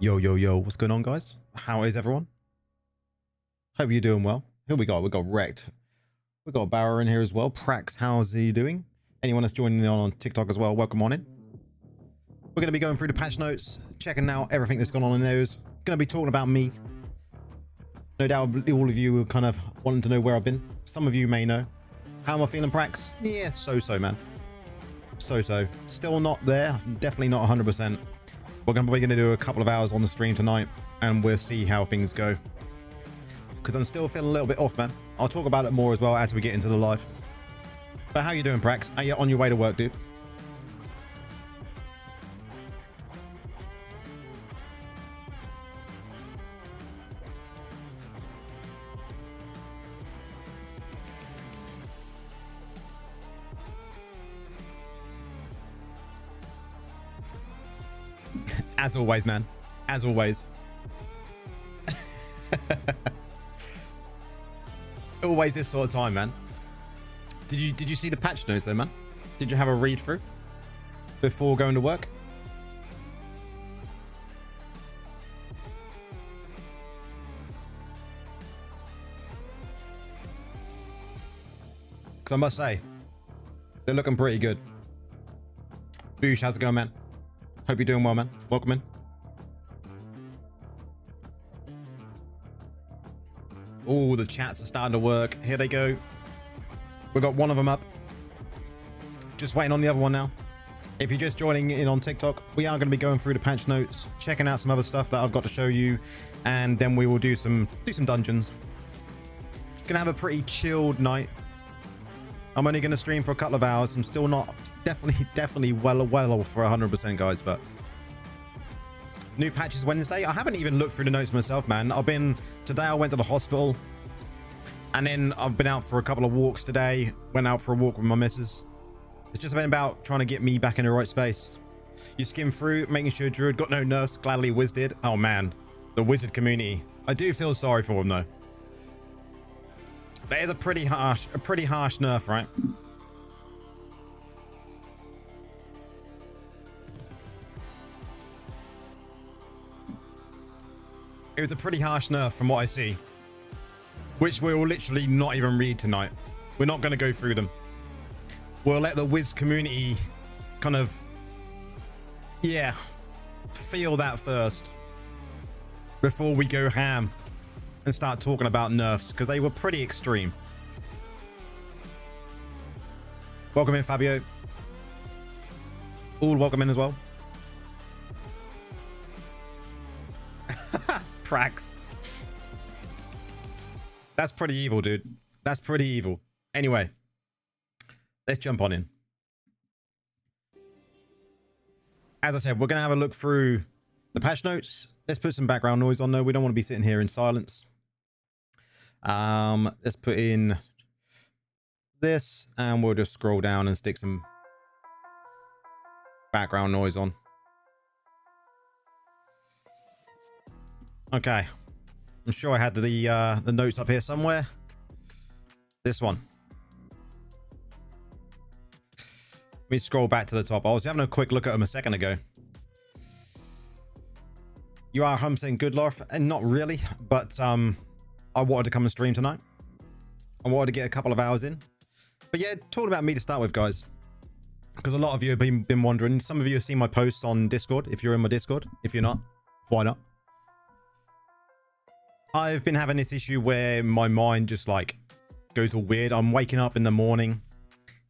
Yo, yo, yo, what's going on, guys? How is everyone? Hope you're doing well. Who we got? We got Wrecked. We got Barrow in here as well. Prax, how's he doing? Anyone that's joining in on TikTok as well, welcome on in. We're going to be going through the patch notes, checking out everything that's gone on in those. Going to be talking about me. No doubt all of you are kind of wanting to know where I've been. Some of you may know. How am I feeling, Prax? Yeah, so-so, man. So-so. Still not there. Definitely not 100%. We're probably going to do a couple of hours on the stream tonight, and we'll see how things go. Because I'm still feeling a little bit off, man. I'll talk about it more as well as we get into the live. But how you doing, Prax? Are you on your way to work, dude? As always, man. As always. Always this sort of time, man. Did you see the patch notes though, man? Did you have a read through before going to work? Because I must say, they're looking pretty good. Boosh, how's it going, man? Hope you're doing well, man. Welcome in. Oh, the chats are starting to work. Here they go. We've got one of them up. Just waiting on the other one now. If you're just joining in on TikTok, we are going to be going through the patch notes, checking out some other stuff that I've got to show you, and then we will do some dungeons. Gonna have a pretty chilled night. I'm only going to stream for a couple of hours. I'm still not definitely well for 100%, guys, but new patch is Wednesday. I haven't even looked through the notes myself, man. Today I went to the hospital, and then I've been out for a couple of walks today. Went out for a walk with my missus. It's just been about trying to get me back in the right space. You skim through, making sure Druid got no nerfs. Gladly Wiz did. Oh man, the wizard community. I do feel sorry for them though. That is a pretty harsh nerf, right? It was a pretty harsh nerf from what I see, which we will literally not even read tonight. We're not going to go through them. We'll let the Wiz community kind of, yeah, feel that first before we go ham and start talking about nerfs, because they were pretty extreme. Welcome in, Fabio. All welcome in as well. Prax. That's pretty evil, dude. That's pretty evil. Anyway, let's jump on in. As I said, we're going to have a look through the patch notes. Let's put some background noise on though. We don't want to be sitting here in silence. Let's put in this, and we'll just scroll down and stick some background noise on. Okay, I'm sure I had the notes up here somewhere. This one. Let me scroll back to the top. I was having a quick look at them a second ago. You are 100% good, Lorf, and not really, but I wanted to come and stream tonight. I wanted to get a couple of hours in. But yeah, talking about me to start with, guys, because a lot of you have been wondering. Some of you have seen my posts on Discord. If you're in my Discord, if you're not, why not? I've been having this issue where my mind just like goes all weird. I'm waking up in the morning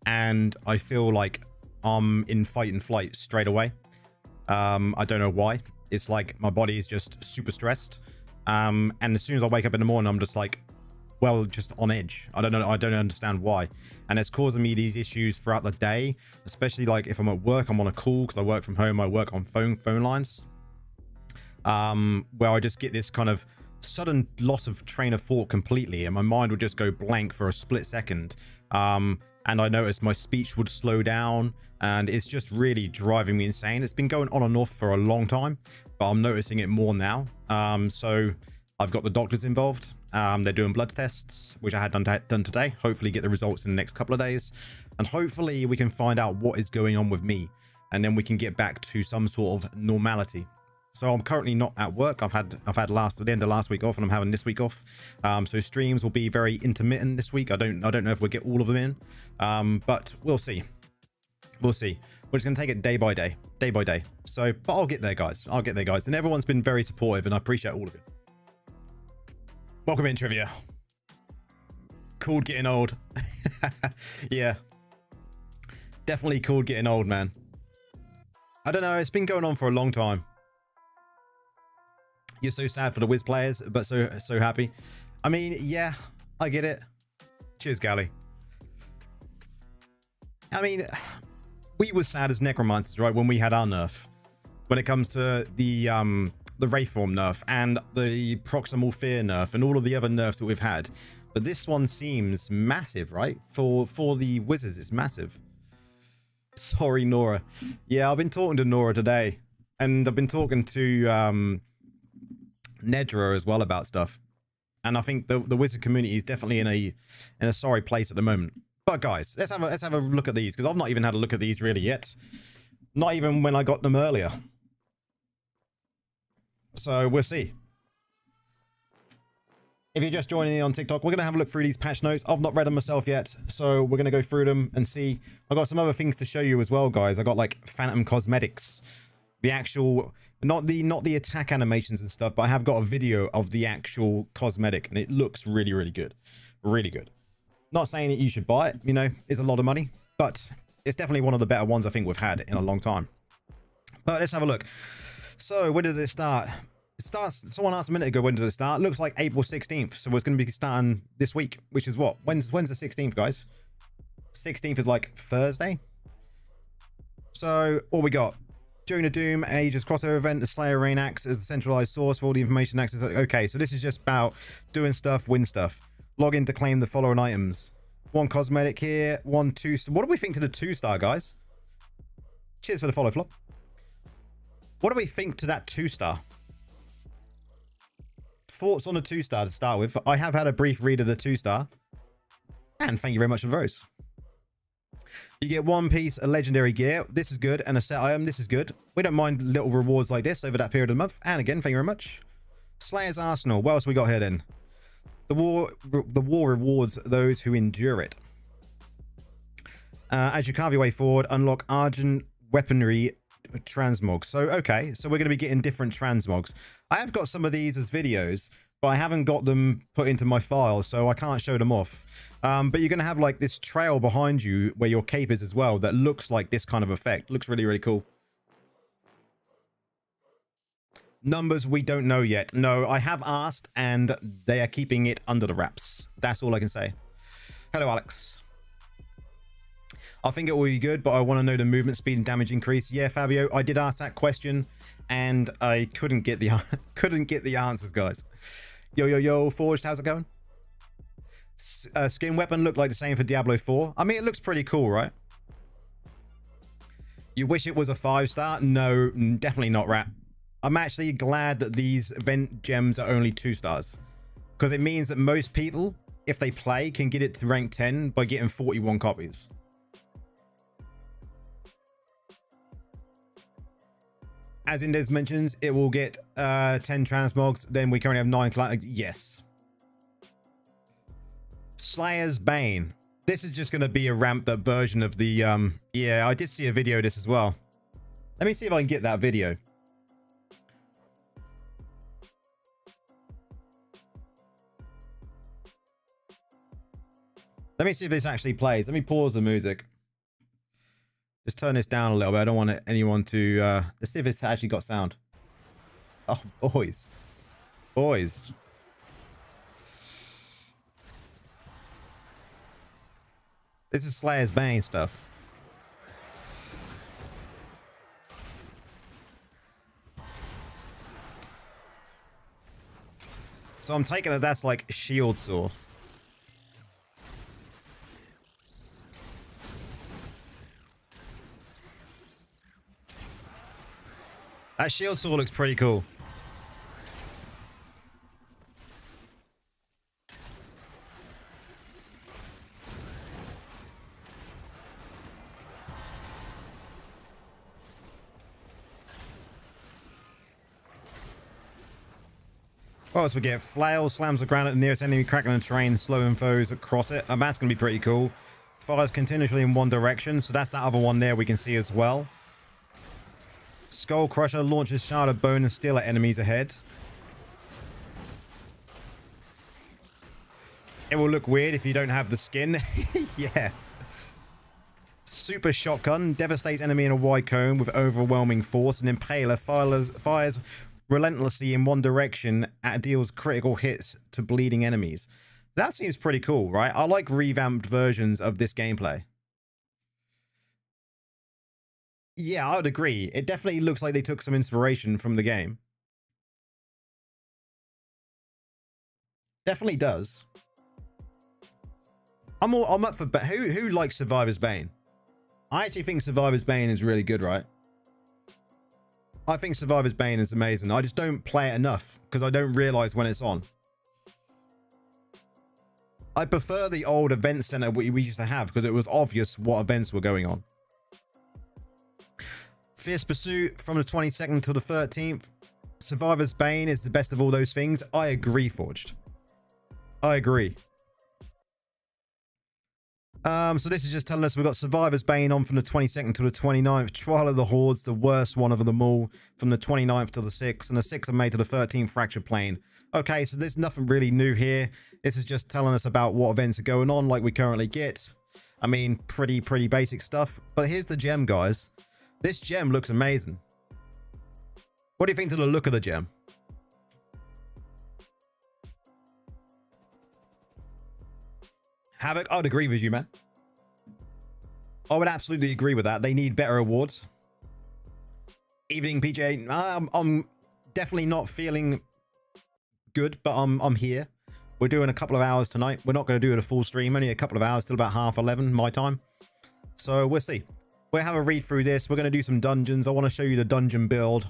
and I feel like I'm in fight and flight straight away. I don't know why. It's like my body is just super stressed. And as soon as I wake up in the morning, I'm just like, well, just on edge. I don't know. I don't understand why. And it's causing me these issues throughout the day, especially like if I'm at work, I'm on a call because I work from home. I work on phone lines, where I just get this kind of sudden loss of train of thought completely, and my mind would just go blank for a split second. And I noticed my speech would slow down, and it's just really driving me insane. It's been going on and off for a long time, but I'm noticing it more now. So I've got the doctors involved. They're doing blood tests, which I had done today. Hopefully get the results in the next couple of days, and hopefully we can find out what is going on with me, and then we can get back to some sort of normality. So I'm currently not at work. I've had the end of last week off, and I'm having this week off. So streams will be very intermittent this week. I don't know if we'll get all of them in, but we'll see. We'll see. We're just gonna take it day by day. So, but I'll get there, guys. I'll get there, guys. And everyone's been very supportive, and I appreciate all of it. Welcome in, Trivia. Called getting old. Yeah. Definitely called getting old, man. I don't know. It's been going on for a long time. You're so sad for the Wiz players, but so happy. I mean, yeah, I get it. Cheers, Gally. I mean, we were sad as necromancers, right, when we had our nerf. When it comes to the Wraithform nerf and the Proximal Fear nerf and all of the other nerfs that we've had. But this one seems massive, right? For the Wizards, it's massive. Sorry, Nora. Yeah, I've been talking to Nora today. And I've been talking to Nedra as well about stuff. And I think the Wizard community is definitely in a sorry place at the moment. But guys, let's have a look at these, because I've not even had a look at these really yet. Not even when I got them earlier. So we'll see. If you're just joining in on TikTok, we're going to have a look through these patch notes. I've not read them myself yet, so we're going to go through them and see. I've got some other things to show you as well, guys. I got like Phantom Cosmetics, the actual, not the attack animations and stuff, but I have got a video of the actual cosmetic, and it looks really, really good. Really good. Not saying that you should buy it, you know, it's a lot of money, but it's definitely one of the better ones I think we've had in a long time. But let's have a look. So when does it start? It starts, someone asked a minute ago, when does it start? It looks like April 16th. So it's going to be starting this week, which is what? When's the 16th, guys? 16th is like Thursday. So what we got? During the Doom Ages crossover event, the Slayer Rain acts as a centralized source for all the information access. Okay, so this is just about doing stuff, win stuff. Log in to claim the following items. 1 cosmetic here, 1 2. What do we think to the 2-star, guys? Cheers for the follow, Flop. What do we think to that 2-star? Thoughts on the 2-star to start with. I have had a brief read of the 2-star. And thank you very much for those. You get 1 piece of legendary gear. This is good. And a set item. This is good. We don't mind little rewards like this over that period of the month. And again, thank you very much. Slayer's Arsenal. What else we got here then? The war rewards those who endure it. As you carve your way forward, unlock Argent Weaponry transmogs. So, okay. So we're going to be getting different transmogs. I have got some of these as videos, but I haven't got them put into my file, so I can't show them off. But you're going to have like this trail behind you where your cape is as well that looks like this kind of effect. Looks really, really cool. Numbers we don't know yet. No, I have asked and they are keeping it under the wraps. That's all I can say. Hello, Alex. I think it will be good, but I want to know the movement speed and damage increase. Yeah, Fabio, I did ask that question and I couldn't get the answers, guys. Yo, Forged, how's it going? Skin weapon looked like the same for Diablo 4. I mean, it looks pretty cool, right? You wish it was a 5-star? No, definitely not, Rat. I'm actually glad that these event gems are only 2 stars, because it means that most people, if they play, can get it to rank 10 by getting 41 copies. As Indes mentions, it will get 10 transmogs. Then we currently have 9. Yes. Slayer's Bane. This is just going to be a ramped up version of the... Yeah, I did see a video of this as well. Let me see if I can get that video. Let me see if this actually plays. Let me pause the music. Just turn this down a little bit. I don't want anyone to... let's see if it's actually got sound. Oh, boys. Boys. This is Slayer's Bane stuff. So I'm taking it that's like shield saw. That shield saw looks pretty cool. What else we get? Flail slams the ground at the nearest enemy, cracking the terrain, slowing foes across it. That's going to be pretty cool. Fires continuously in one direction, so that's that other one there we can see as well. Skull Crusher launches Shard of Bone and Steel at enemies ahead. It will look weird if you don't have the skin. Yeah. Super Shotgun devastates enemy in a wide cone with overwhelming force. And Impaler fires relentlessly in one direction and deals critical hits to bleeding enemies. That seems pretty cool, right? I like revamped versions of this gameplay. Yeah, I would agree. It definitely looks like they took some inspiration from the game. Definitely does. I'm up for who likes Survivor's Bane? I actually think Survivor's Bane is really good, right? I think Survivor's Bane is amazing. I just don't play it enough because I don't realize when it's on. I prefer the old event center we used to have because it was obvious what events were going on. Fierce Pursuit from the 22nd to the 13th. Survivor's Bane is the best of all those things. I agree, Forged. I agree. So this is just telling us we've got Survivor's Bane on from the 22nd to the 29th. Trial of the Hordes, the worst one of them all, from the 29th to the 6th. And the 6th of May to the 13th, Fractured Plane. Okay, so there's nothing really new here. This is just telling us about what events are going on like we currently get. I mean, pretty basic stuff. But here's the gem, guys. This gem looks amazing. What do you think to the look of the gem? Havoc, I'd agree with you, man. I would absolutely agree with that. They need better awards. Evening, PJ. I'm definitely not feeling good, but I'm here. We're doing a couple of hours tonight. We're not going to do it a full stream, only a couple of hours till about 11:30 my time. So we'll see. We'll have a read through this. We're going to do some dungeons. I want to show you the dungeon build,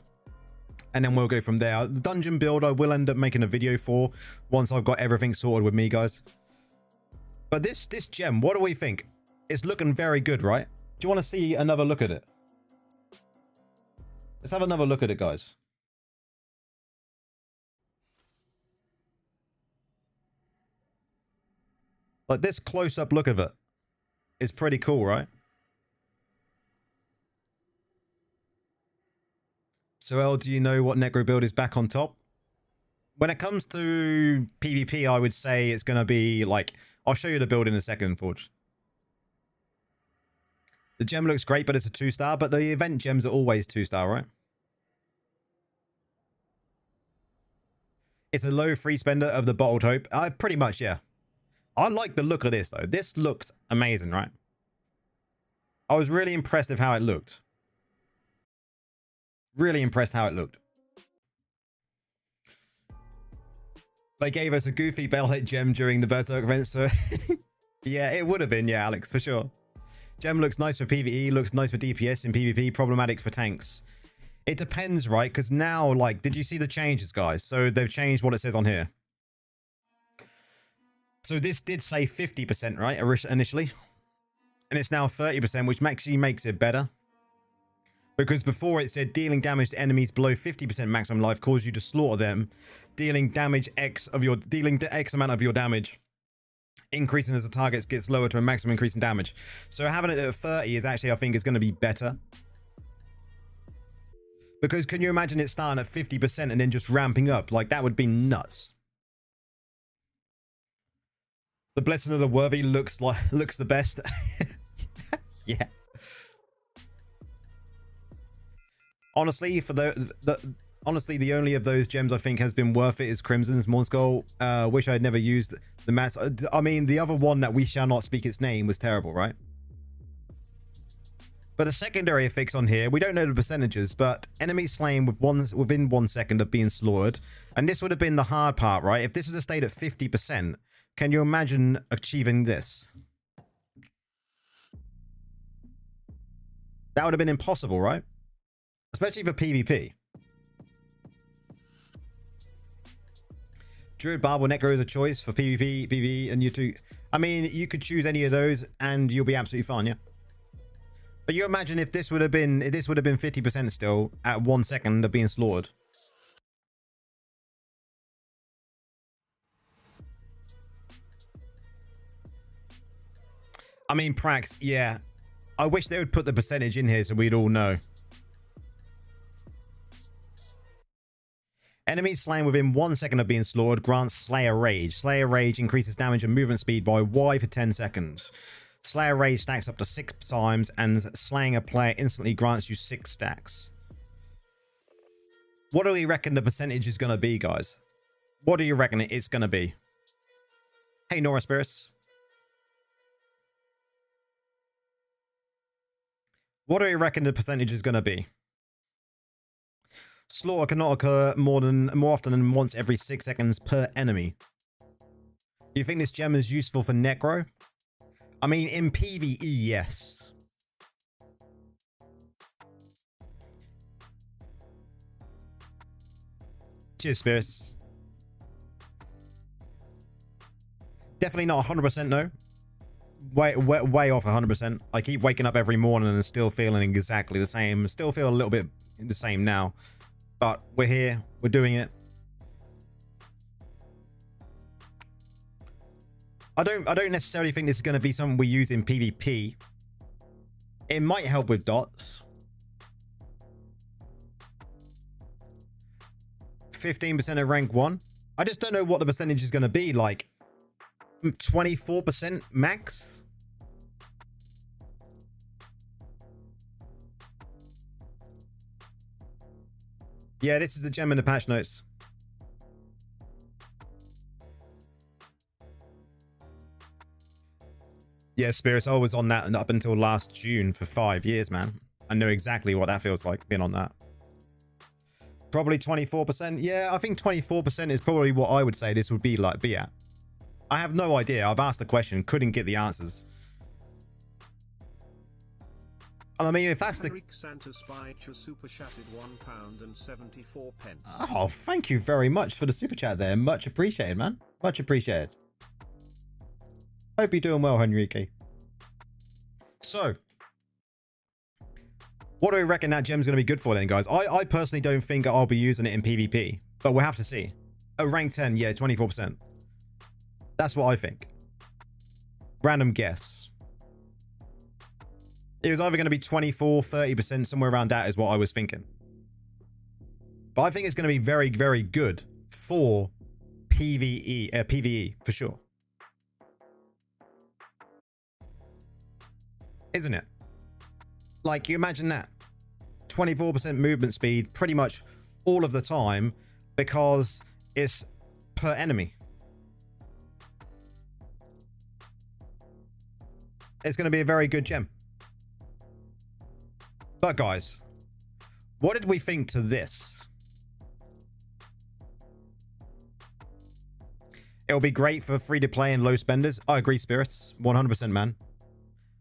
and then we'll go from there. The dungeon build I will end up making a video for once I've got everything sorted with me, guys. But this gem, what do we think? It's looking very good, right? Do you want to see another look at it? Let's have another look at it, guys. Like, this close-up look of it is pretty cool, right? So, El, do you know what Necro build is back on top? When it comes to PvP, I would say it's going to be like... I'll show you the build in a second, Forge. The gem looks great, but it's a 2-star. But the event gems are always 2-star, right? It's a low free spender of the Bottled Hope. Pretty much, yeah. I like the look of this, though. This looks amazing, right? I was really impressed with how it looked. Really impressed how it looked. They gave us a goofy Bellhit gem during the Berserk event, so... yeah, it would have been, yeah, Alex, for sure. Gem looks nice for PvE, looks nice for DPS in PvP, problematic for tanks. It depends, right? Because now, like, did you see the changes, guys? So they've changed what it says on here. So this did say 50%, right, initially? And it's now 30%, which actually makes it better. Because before it said dealing damage to enemies below 50% maximum life causes you to slaughter them. Dealing X amount of your damage. Increasing as the target gets lower to a maximum increase in damage. So having it at 30 is actually, I think, is going to be better. Because can you imagine it starting at 50% and then just ramping up? Like, that would be nuts. The Blessing of the Worthy looks the best. Yeah. Honestly, for honestly, the only of those gems I think has been worth it is Crimson's Mornskull. Wish I'd never used the mass. I mean, the other one that we shall not speak its name was terrible, right? But the secondary effects on here, we don't know the percentages, but enemies slain within 1 second of being slaughtered. And this would have been the hard part, right? If this had stayed at 50%, can you imagine achieving this? That would have been impossible, right? Especially for PvP. Druid Barb or Necro is a choice for PvP, PvE, and you two. I mean, you could choose any of those and you'll be absolutely fine, yeah? But you imagine if this would have been 50% still at 1 second of being slaughtered. I mean, Prax, yeah. I wish they would put the percentage in here so we'd all know. Enemies slain within 1 second of being slaughtered grants Slayer Rage. Slayer Rage increases damage and movement speed by Y for 10 seconds. Slayer Rage stacks up to 6 times, and slaying a player instantly grants you 6 stacks. What do we reckon the percentage is going to be, guys? What do you reckon it's going to be? Hey, Nora Spirits. What do you reckon the percentage is going to be? Slaughter cannot occur more often than once every 6 seconds per enemy. Do you think this gem is useful for Necro? I mean, in PvE, yes. Cheers, Spirits. Definitely not 100% no. Way off 100%. I keep waking up every morning and still feeling exactly the same. Still feel a little bit the same now. But we're here. We're doing it. I don't necessarily think this is going to be something we use in PvP. It might help with dots. 15% of rank 1. I just don't know what the percentage is going to be. Like 24% max? Yeah, this is the gem in the patch notes. Yeah, Spirits, I was on that up until last June for 5 years, man. I know exactly what that feels like, being on that. Probably 24%. Yeah, I think 24% is probably what I would say this would be at. I have no idea. I've asked the question, couldn't get the answers. And I mean, if that's the... super chatted £1.74. Oh, thank you very much for the super chat there. Much appreciated, man. Much appreciated. Hope you're doing well, Henrique. So, what do we reckon that gem's going to be good for then, guys? I personally don't think I'll be using it in PvP, but we'll have to see. Oh, rank 10, yeah, 24%. That's what I think. Random guess. It was either going to be 24, 30%, somewhere around that is what I was thinking. But I think it's going to be very, very good for PvE, for sure. Isn't it? Like, you imagine that. 24% movement speed pretty much all of the time because it's per enemy. It's going to be a very good gem. But guys, what did we think to this? It'll be great for free to play and low spenders. I agree, Spirits. 100%, man.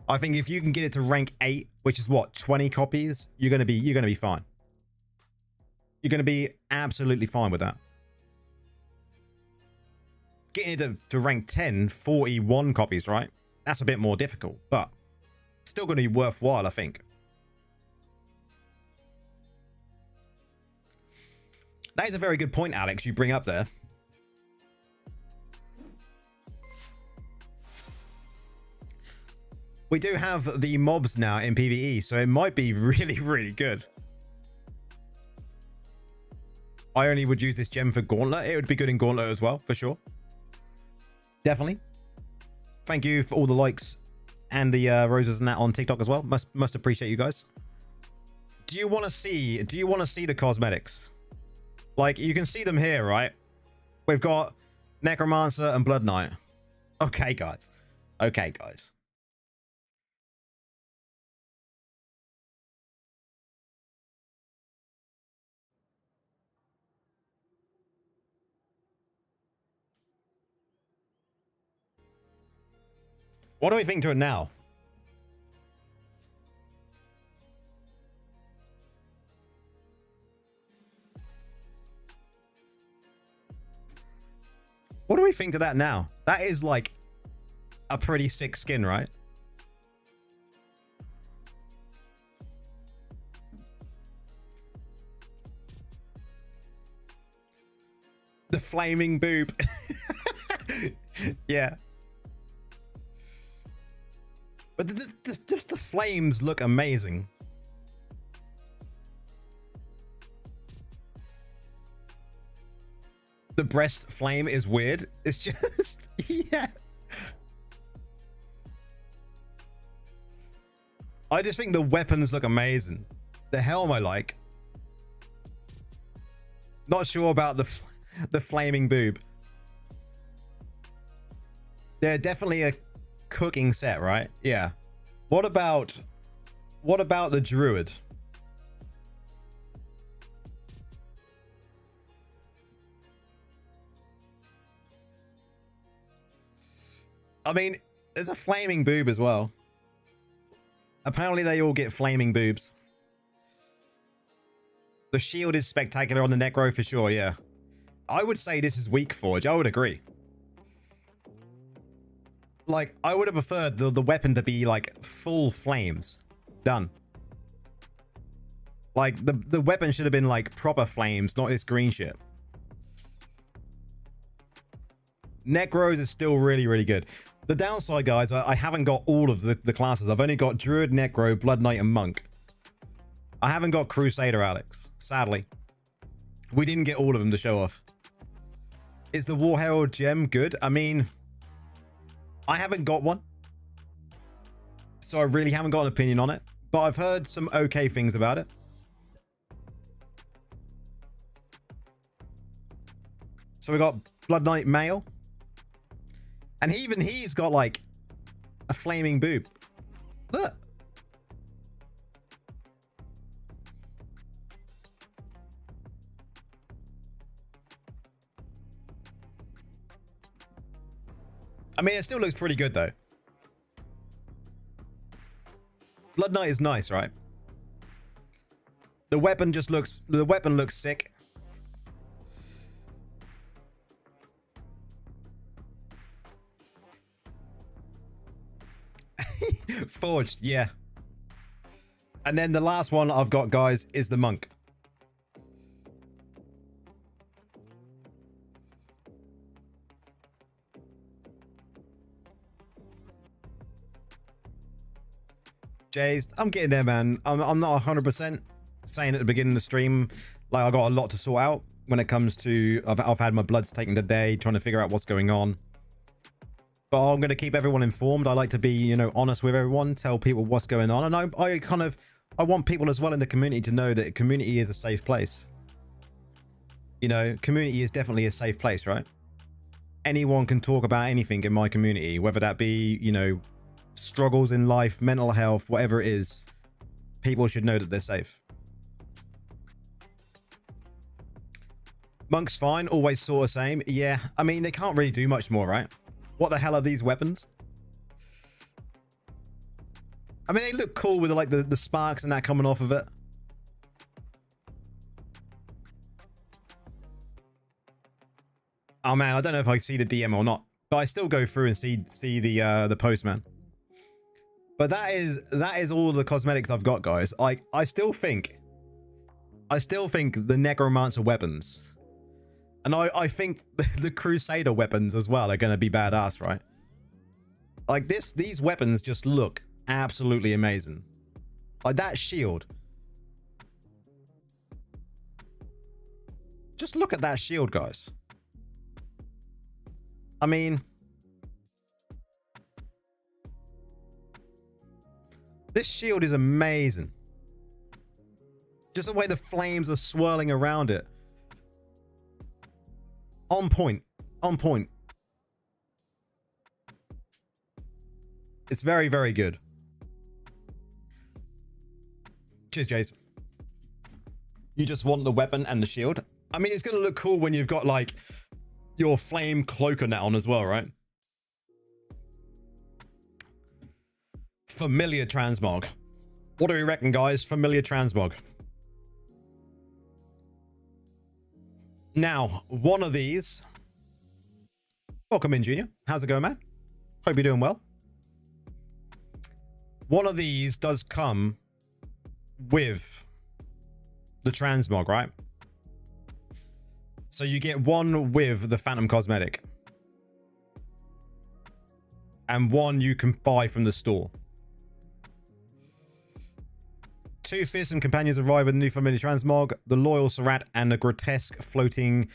I think if you can get it to rank 8, which is what, 20 copies, you're gonna be fine. You're gonna be absolutely fine with that. Getting it to rank 10, 41 copies, right? That's a bit more difficult, but still gonna be worthwhile, I think. That is a very good point, Alex, you bring up there. We do have the mobs now in PvE, so it might be really, really good. I only would use this gem for Gauntlet. It would be good in Gauntlet as well, for sure. Definitely. Thank you for all the likes and the roses and that on TikTok as well. Must appreciate you guys. Do you want to see the cosmetics? Like, you can see them here, right? We've got Necromancer and Blood Knight. Okay, guys. Okay, guys. What do we think to it now? What do we think to that now? That is like a pretty sick skin, right? The flaming boob. Yeah. But just the flames look amazing. The breast flame is weird. It's just, yeah. I just think the weapons look amazing. The helm I like. Not sure about the flaming boob. They're definitely a cooking set, right? Yeah. What about the druid? I mean, there's a flaming boob as well. Apparently they all get flaming boobs. The shield is spectacular on the Necro for sure, yeah. I would say this is weak Forge. I would agree. Like, I would have preferred the weapon to be like full flames. Done. Like, the weapon should have been like proper flames, not this green shit. Necros is still really, really good. The downside, guys, I haven't got all of the classes. I've only got Druid, Necro, Blood Knight, and Monk. I haven't got Crusader, Alex. Sadly. We didn't get all of them to show off. Is the War Herald gem good? I mean, I haven't got one. So I really haven't got an opinion on it. But I've heard some okay things about it. So we got Blood Knight male. And even he's got like a flaming boob. Look. I mean, it still looks pretty good though. Blood Knight is nice, right? The weapon looks sick. Forged, yeah. And then the last one I've got, guys, is the Monk. Jays, I'm getting there, man. I'm not 100% saying at the beginning of the stream, like I got a lot to sort out when it comes to, I've had my bloods taken today, trying to figure out what's going on. But I'm going to keep everyone informed. I like to be, you know, honest with everyone, tell people what's going on. And I want people as well in the community to know that community is a safe place. You know, community is definitely a safe place, right? Anyone can talk about anything in my community, whether that be, you know, struggles in life, mental health, whatever it is. People should know that they're safe. Monk's fine, always sort of same. Yeah, I mean, they can't really do much more, right? What the hell are these weapons? I mean, they look cool with like the sparks and that coming off of it. Oh man, I don't know if I see the DM or not, but I still go through and see the post, man. But that is all the cosmetics I've got, guys. Like, I still think the necromancer weapons, and I think the crusader weapons as well are going to be badass, right? Like these weapons just look absolutely amazing. Like that shield. Just look at that shield, guys. I mean, this shield is amazing. Just the way the flames are swirling around it. On point. On point. It's very, very good. Cheers, Jace. You just want the weapon and the shield? I mean, it's going to look cool when you've got, like, your flame cloaker net on as well, right? Familiar transmog. What do we reckon, guys? Familiar transmog. Now, one of these. Welcome in, Junior. How's it going, man? Hope you're doing well. One of these does come with the transmog, right? So you get one with the Phantom Cosmetic. And one you can buy from the store. Two fearsome companions arrive with a new familiar transmog, the loyal Surat and a grotesque floating...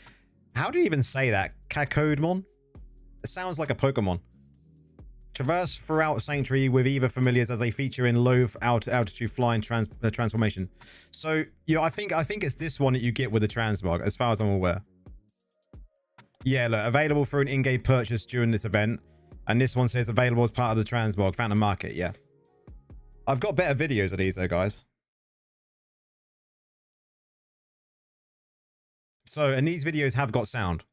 How do you even say that? Cacodemon? It sounds like a Pokemon. Traverse throughout Sanctuary with either familiars as they feature in low altitude flying transformation. So, yeah, I think it's this one that you get with the transmog, as far as I'm aware. Yeah, look, available for an in-game purchase during this event. And this one says available as part of the transmog, Phantom Market, yeah. I've got better videos of these though, guys. So, and these videos have got sound.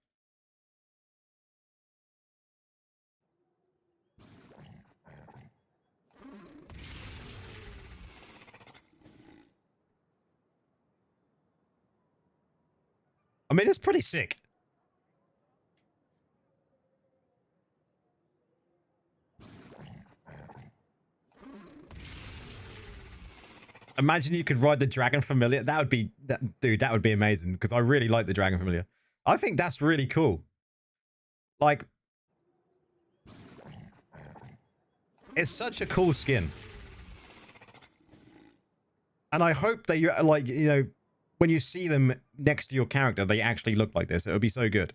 I mean, it's pretty sick. Imagine you could ride the Dragon Familiar. That would be, dude, that would be amazing. Because I really like the Dragon Familiar. I think that's really cool. Like, it's such a cool skin. And I hope that you, like, you know, when you see them next to your character, they actually look like this. It would be so good.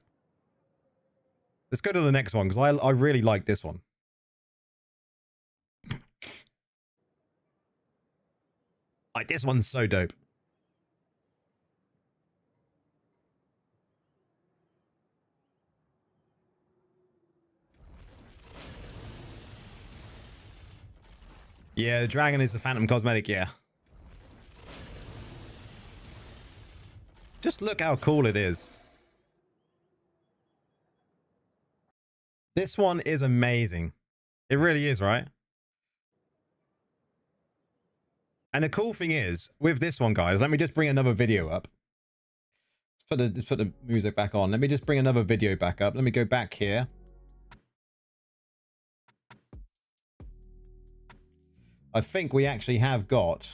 Let's go to the next one, because I really like this one. Like, this one's so dope. Yeah, the dragon is the Phantom Cosmetic, yeah. Just look how cool it is. This one is amazing. It really is, right? And the cool thing is, with this one, guys, let me just bring another video up. Let's put the music back on. Let me just bring another video back up. Let me go back here. I think we actually have got...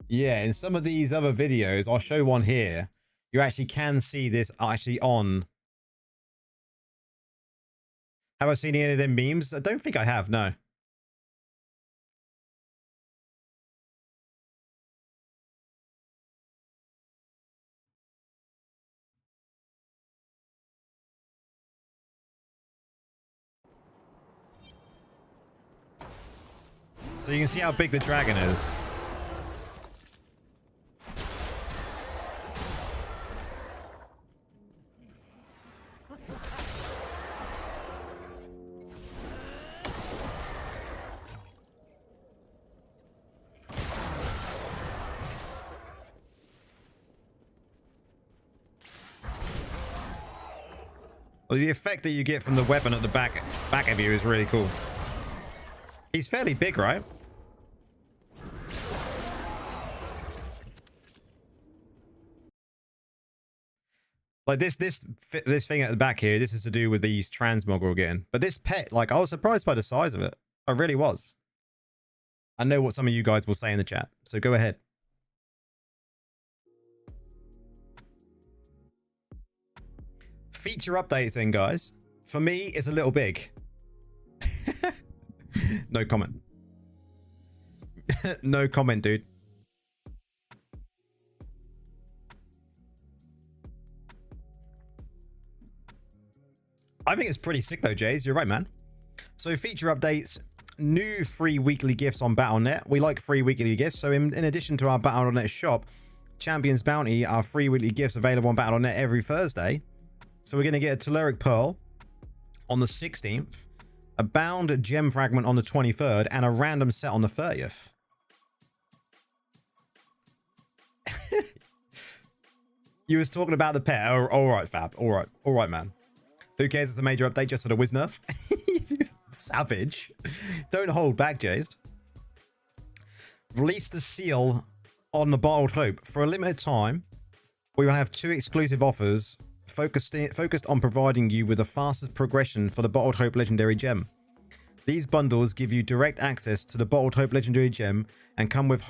Yeah, in some of these other videos, I'll show one here. You actually can see this actually on. Have I seen any of them memes? I don't think I have, no. So you can see how big the dragon is. Well, the effect that you get from the weapon at the back of you is really cool. He's fairly big, right? Like this thing at the back here, this is to do with these transmog we're getting. But this pet, like, I was surprised by the size of it. I really was. I know what some of you guys will say in the chat, so go ahead. Feature updates then, guys. For me, it's a little big. No comment. No comment, dude. I think it's pretty sick though, Jays. You're right, man. So feature updates, new free weekly gifts on Battle.net. We like free weekly gifts. So in addition to our Battle.net shop, Champions Bounty, our free weekly gifts available on Battle.net every Thursday. So we're going to get a Telluric Pearl on the 16th, a bound gem fragment on the 23rd, and a random set on the 30th. You was talking about the pet. Oh, all right, Fab. All right, man. Who cares? It's a major update just for the whiz nerf. Savage. Don't hold back, Jays. Release the seal on the Bottled Hope. For a limited time, we will have 2 exclusive offers focused on providing you with the fastest progression for the Bottled Hope Legendary Gem. These bundles give you direct access to the Bottled Hope Legendary Gem and come with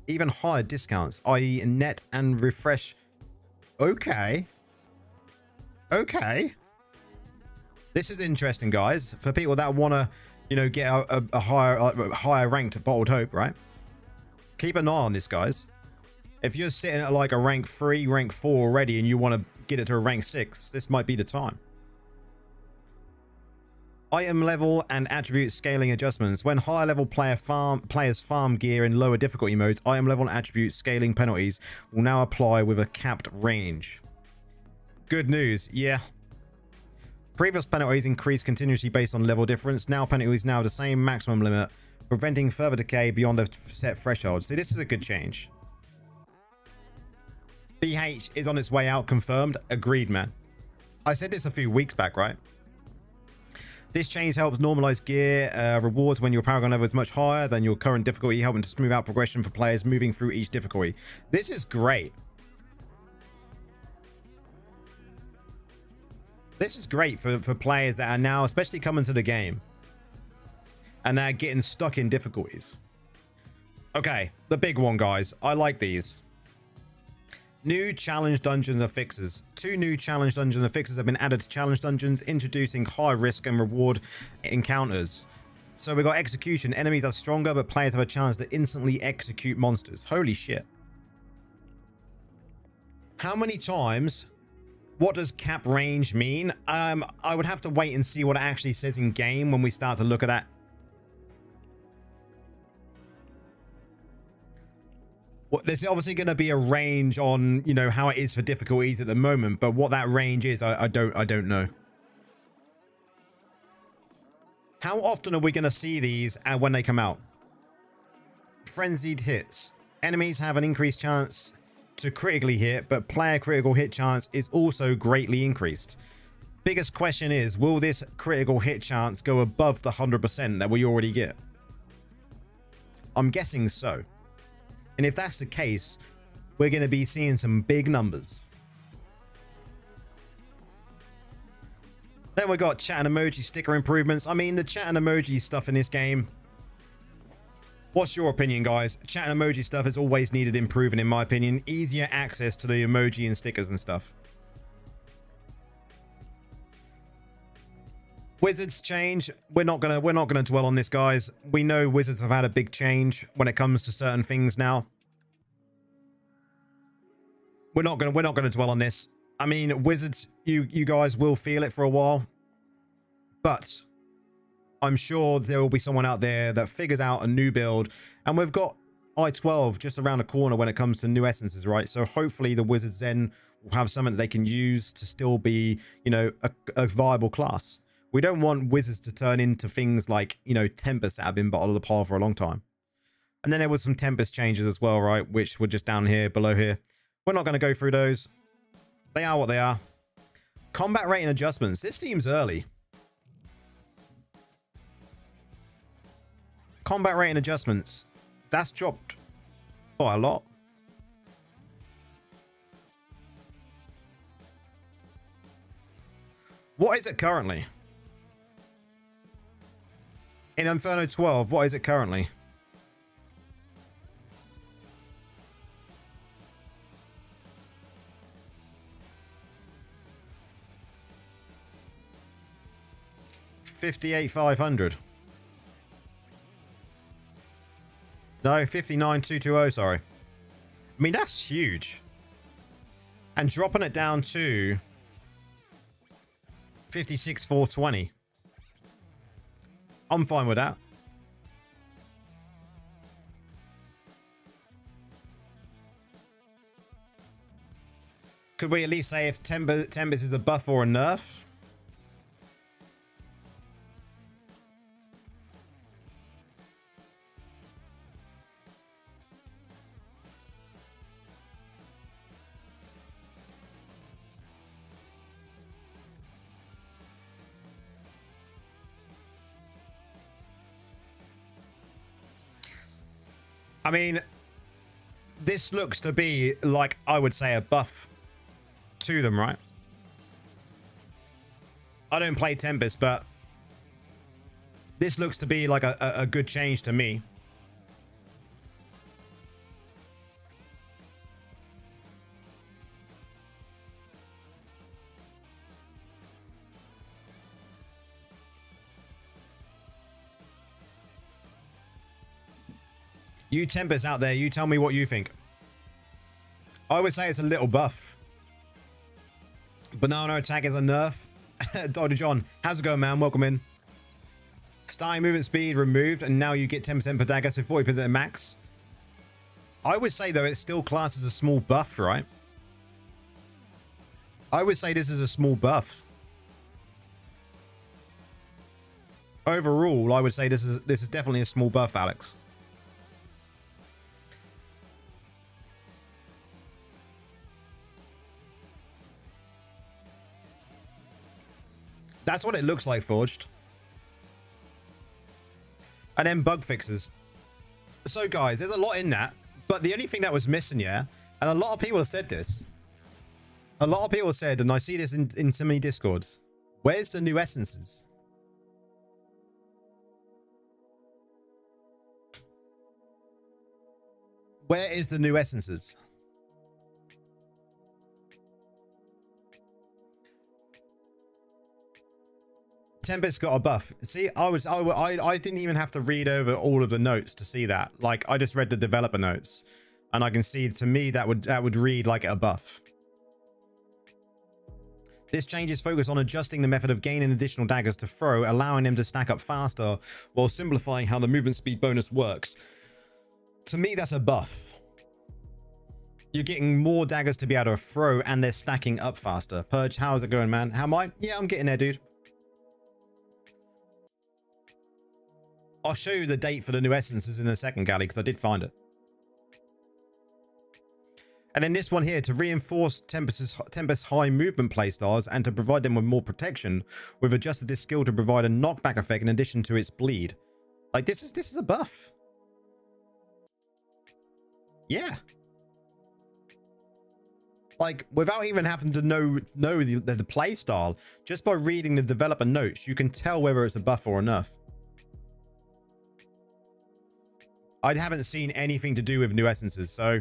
even higher discounts, i.e. net and refresh. Okay. This is interesting, guys. For people that want to, you know, get a higher ranked Bottled Hope, right? Keep an eye on this, guys. If you're sitting at like a rank 3, rank 4 already, and you want to get it to a rank 6, this might be the time. Item level and attribute scaling adjustments. When higher level players farm gear in lower difficulty modes, item level and attribute scaling penalties will now apply with a capped range. Good news, yeah. Previous penalties increased continuously based on level difference. Now penalties now the same maximum limit, preventing further decay beyond a set threshold. So this is a good change. BH is on its way out, confirmed. Agreed, man. I said this a few weeks back, right? This change helps normalize gear rewards when your Paragon level is much higher than your current difficulty, helping to smooth out progression for players moving through each difficulty. This is great. This is great for players that are now especially coming to the game and they're getting stuck in difficulties. Okay, the big one, guys. I like these. New challenge dungeons and fixes. 2 new challenge dungeons and fixes have been added to challenge dungeons, introducing high risk and reward encounters. So we got execution. Enemies are stronger, but players have a chance to instantly execute monsters. Holy shit. How many times? What does cap range mean? I would have to wait and see what it actually says in game when we start to look at that. Well, there's obviously going to be a range on, you know, how it is for difficulties at the moment, but what that range is, I don't know. How often are we going to see these when they come out? Frenzied hits. Enemies have an increased chance to critically hit, but player critical hit chance is also greatly increased. Biggest question is, will this critical hit chance go above the 100% that we already get? I'm guessing so. And if that's the case, we're going to be seeing some big numbers. Then we got chat and emoji sticker improvements. I mean, the chat and emoji stuff in this game. What's your opinion, guys? Chat and emoji stuff is always needed improving, in my opinion. Easier access to the emoji and stickers and stuff. Wizards change. We're not gonna dwell on this, guys. We know Wizards have had a big change when it comes to certain things now. We're not gonna dwell on this. I mean, Wizards, you guys will feel it for a while, but I'm sure there will be someone out there that figures out a new build, and we've got I-12 just around the corner when it comes to new essences, right? So hopefully the Wizards then will have something that they can use to still be, you know, a viable class. We don't want Wizards to turn into things like, you know, Tempest that have been bottom of the pile for a long time. And then there was some Tempest changes as well, right? Which were just down here, below here. We're not going to go through those. They are what they are. Combat rating adjustments. This seems early. Combat rating adjustments. That's dropped quite a lot. What is it currently? In Inferno 12, what is it currently? $58,500. No, 59,220, sorry. I mean, that's huge. And dropping it down to 56,420. I'm fine with that. Could we at least say if Tempest is a buff or a nerf? I mean, this looks to be like, I would say, a buff to them, right? I don't play Tempest, but this looks to be like a good change to me. You Tempest out there, you tell me what you think. I would say it's a little buff. Banana attack is a nerf. Dr. John, how's it going, man? Welcome in. Starting movement speed removed, and now you get 10% per dagger, so 40% max. I would say, though, it's still classed as a small buff, right? I would say this is a small buff. Overall, I would say this is definitely a small buff, Alex. That's what it looks like, Forged. And then bug fixes. So, guys, there's a lot in that, but the only thing that was missing, yeah, and a lot of people have said this. A lot of people said, and I see this in so many Discords, where's the new essences? Where is the new essences? Tempest got a buff. See, I didn't even have to read over all of the notes to see that. Like, I just read the developer notes, and I can see, to me, that would read like a buff. This change is focused on adjusting the method of gaining additional daggers to throw, allowing them to stack up faster, while simplifying how the movement speed bonus works. To me, that's a buff. You're getting more daggers to be able to throw, and they're stacking up faster. Purge, how's it going, man? How am I? Yeah, I'm getting there, dude. I'll show you the date for the new essences in a second, Gally, because I did find it. And then this one here, to reinforce Tempest's high movement playstyles and to provide them with more protection, we've adjusted this skill to provide a knockback effect in addition to its bleed. Like, this is a buff. Yeah. Like, without even having to know the playstyle, just by reading the developer notes, you can tell whether it's a buff or a nerf. I haven't seen anything to do with new essences, so...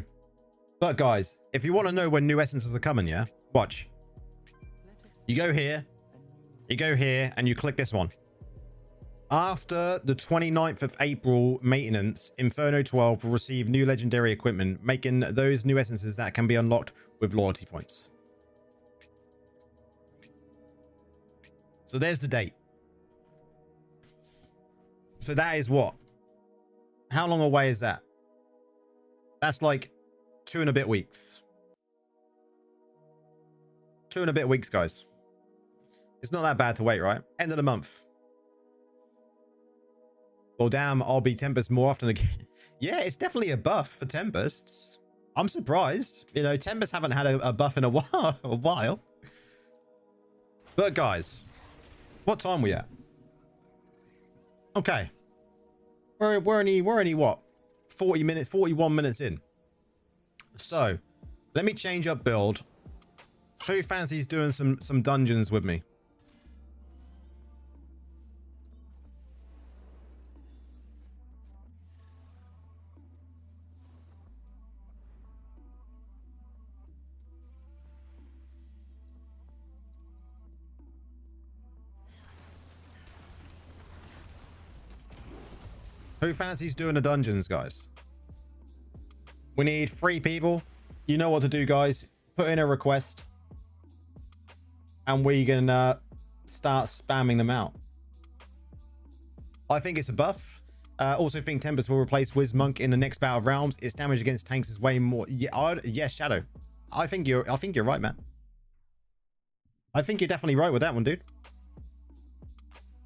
But guys, if you want to know when new essences are coming, yeah? Watch. You go here, and you click this one. After the 29th of April maintenance, Inferno 12 will receive new legendary equipment, making those new essences that can be unlocked with loyalty points. So there's the date. So that is what? How long away is that? That's like 2 and a bit weeks. 2 and a bit weeks, guys. It's not that bad to wait, right? End of the month. Well, damn, I'll be Tempest more often again. Yeah, it's definitely a buff for Tempests. I'm surprised. You know, Tempests haven't had a buff in a while. But guys, what time are we at? Okay. We're only what? 40 minutes, 41 minutes in. So, let me change up build. Who fancies doing some dungeons with me? Who fancies doing the dungeons, guys? We need 3 people. You know what to do, guys. Put in a request. And we can start spamming them out. I think it's a buff. Also think Tempest will replace Wizmonk in the next Battle of Realms. Its damage against tanks is way more. Yeah, Shadow. I think you're right, man. I think you're definitely right with that one, dude.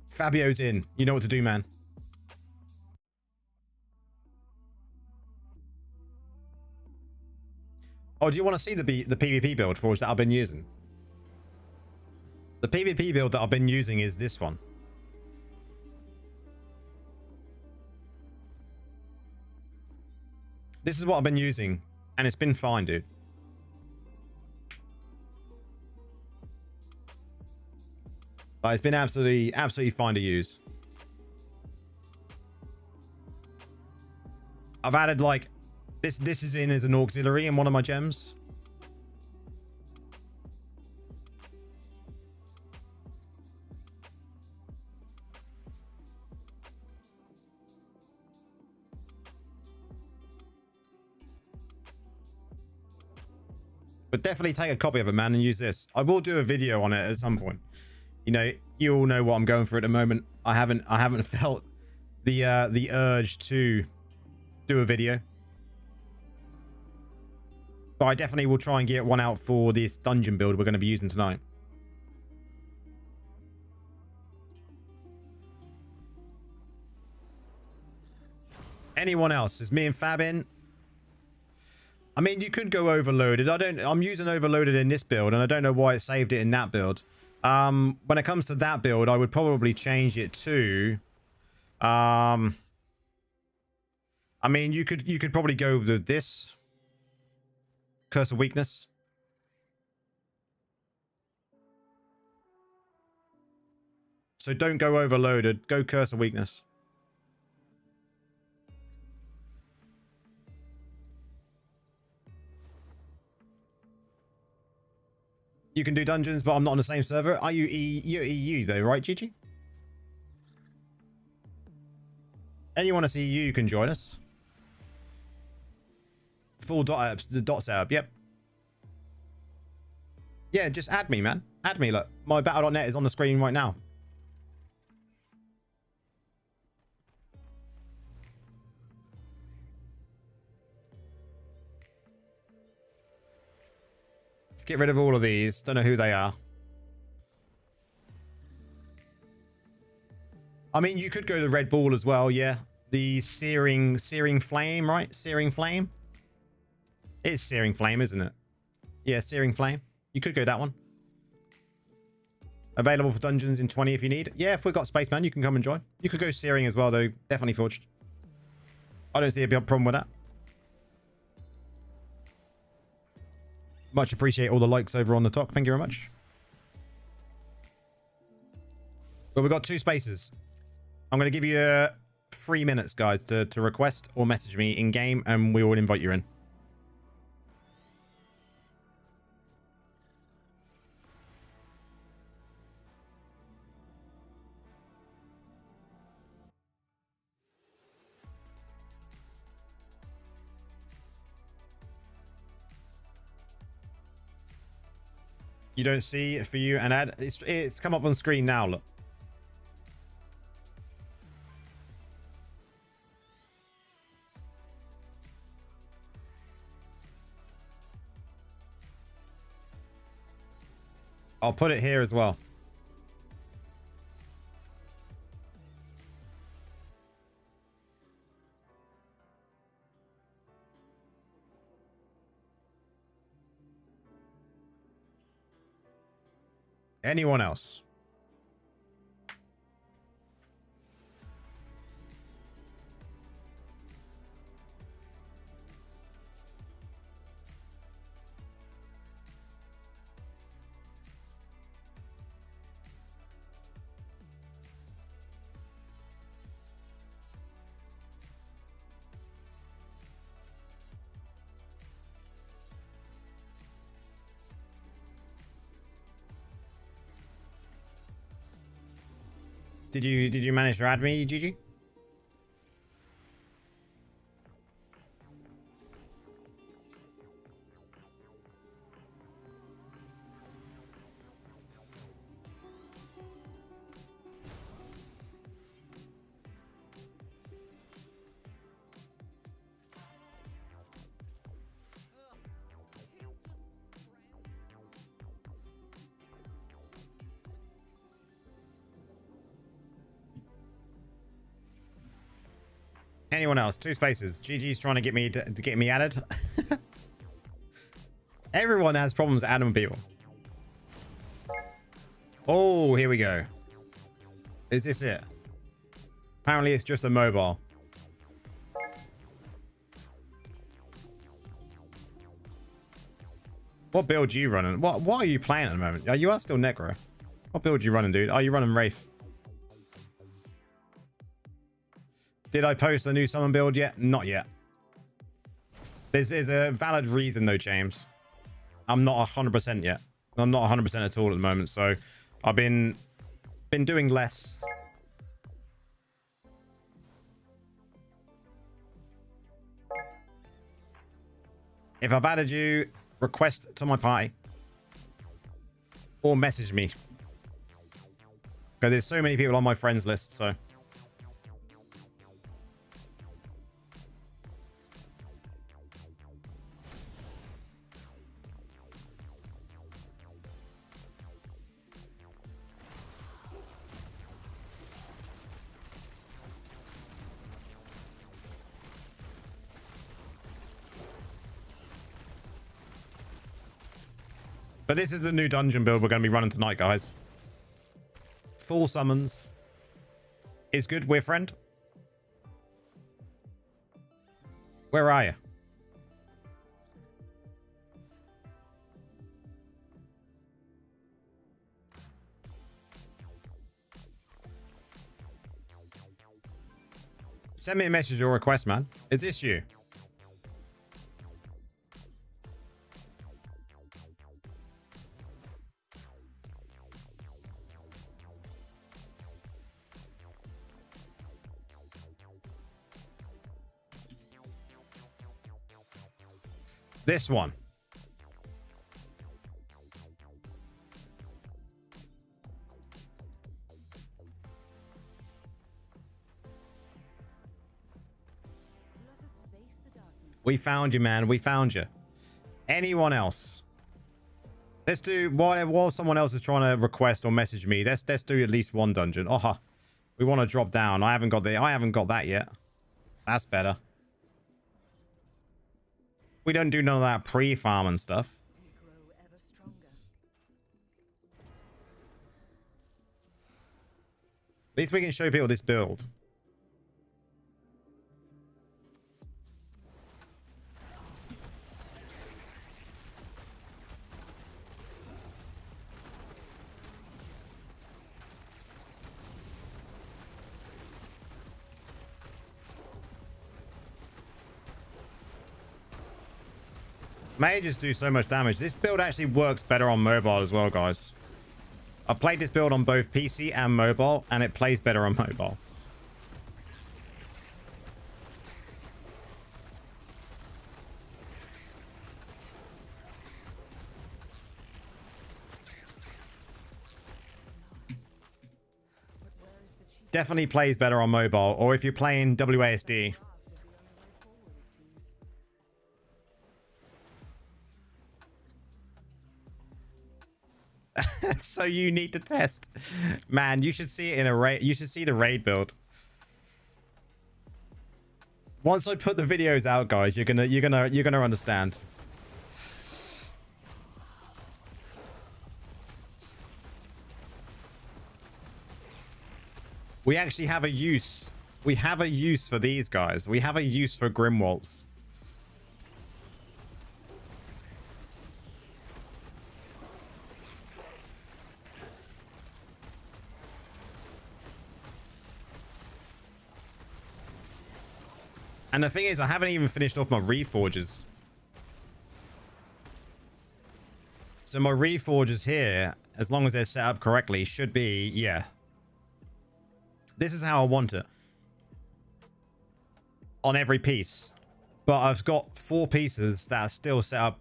Fabio's in. You know what to do, man. Oh, do you want to see the PvP build for that I've been using? The PvP build that I've been using is this one. This is what I've been using, and it's been fine, dude. Like, it's been absolutely fine to use. I've added like this is in as an auxiliary in one of my gems. But definitely take a copy of it, man, and use this. I will do a video on it at some point. You know, you all know what I'm going for at the moment. I haven't felt the urge to do a video. But I definitely will try and get one out for this dungeon build we're going to be using tonight. Anyone else? Is me and Fab in? I mean, you could go overloaded. I'm using overloaded in this build, and I don't know why it saved it in that build. When it comes to that build, I would probably change it to I mean, you could probably go with this Curse of Weakness. So don't go overloaded, go Curse of Weakness. You can do dungeons, but I'm not on the same server. Are you you're EU though, right, Gigi? Anyone that's EU can join us. Full dot the dot setup, yep. Yeah, just add me, man. Add me, look. My battle.net is on the screen right now. Let's get rid of all of these. Don't know who they are. I mean, you could go the Red Ball as well, yeah. The Searing Flame, right? Searing Flame? It is Searing Flame, isn't it? Yeah, Searing Flame. You could go that one. Available for dungeons in 20 if you need. Yeah, if we've got space, man, you can come and join. You could go Searing as well, though. Definitely Forged. I don't see a big problem with that. Much appreciate all the likes over on the top. Thank you very much. But we've got 2 spaces. I'm going to give you 3 minutes, guys, to request or message me in game, and we will invite you in. You don't see it for you and add. It's come up on screen now, look. I'll put it here as well. Anyone else? Did you manage to add me, Gigi? Anyone else? 2 spaces. GG's trying to get me added. Everyone has problems adding people. Oh, here we go. Is this it? Apparently it's just a mobile. What build are you running? What are you playing at the moment? You are still Necro. What build are you running, dude? Are you running Wraith? Did I post the new summon build yet? Not yet. There's a valid reason though, James. I'm not 100% yet. I'm not 100% at all at the moment, so I've been doing less. If I've added you, request to my party. Or message me. Because there's so many people on my friends list, so. But this is the new dungeon build we're going to be running tonight, guys. Full summons. Is good, we're friend. Where are you? Send me a message or request, man. Is this you? This one. We found you, man. We found you. Anyone else? Let's do while someone else is trying to request or message me. Let's do at least one dungeon. Oh, we want to drop down. I haven't got that yet. That's better. We don't do none of that pre-farm and stuff. At least we can show people this build. Mages do so much damage. This build actually works better on mobile as well, guys. I played this build on both PC and mobile, and it plays better on mobile. Definitely plays better on mobile, or if you're playing WASD. So you need to test, man. You should see it in a raid. You should see the raid build. Once I put the videos out, guys, you're gonna understand. We actually have a use. We have a use for these guys. We have a use for Grimwaltz. And the thing is, I haven't even finished off my reforges. So my reforges here, as long as they're set up correctly, should be, yeah. This is how I want it. On every piece. But I've got 4 pieces that are still set up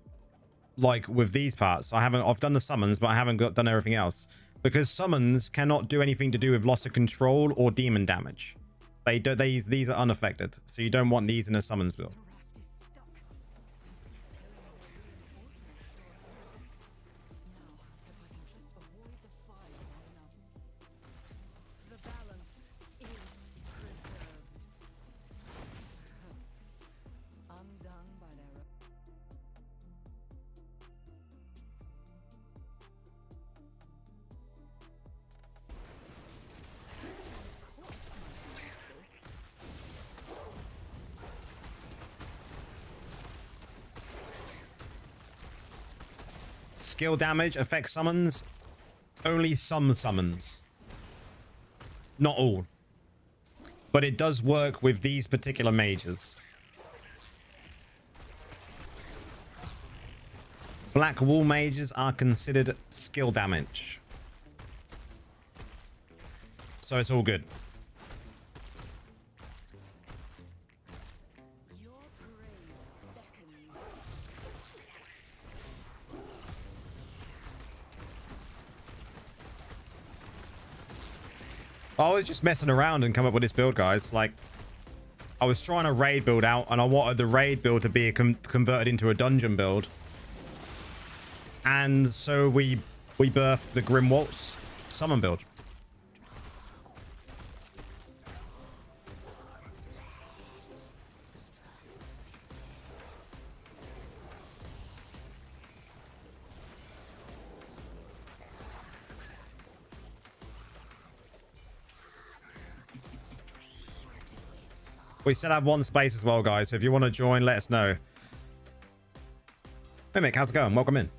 like with these parts. I've done the summons, but I haven't done everything else. Because summons cannot do anything to do with loss of control or demon damage. These are unaffected, so you don't want these in a summons build. Skill damage affects summons. Only some summons. Not all. But it does work with these particular mages. Black Wall mages are considered skill damage. So it's all good. I was just messing around and come up with this build, guys. Like, I was trying to raid build out, and I wanted the raid build to be converted into a dungeon build. And so we birthed the Grimwaltz summon build. We still have one space as well, guys. So if you want to join, let us know. Mimic, how's it going? Welcome in.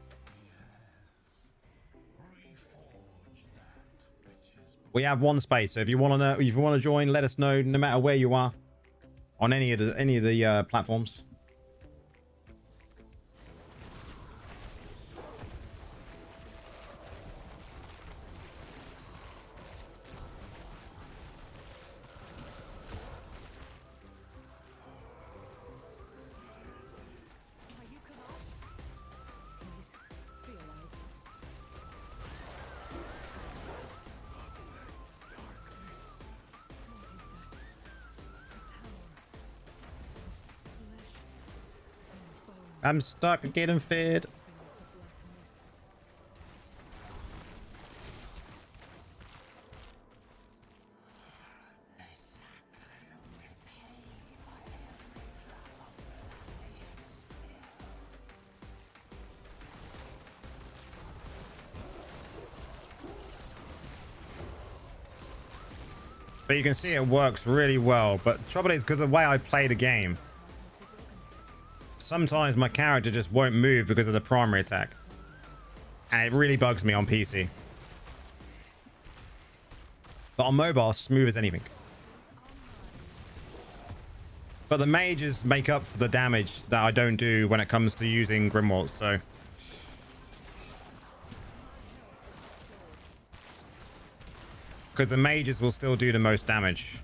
We have one space, so if you want to know, if you want to join, let us know. No matter where you are, on any of the platforms. I'm stuck getting fed. But you can see it works really well. But the trouble is, because of the way I play the game, sometimes my character just won't move because of the primary attack. And it really bugs me on PC. But on mobile, smooth as anything. But the mages make up for the damage that I don't do when it comes to using Grimwaltz, so... Because the mages will still do the most damage.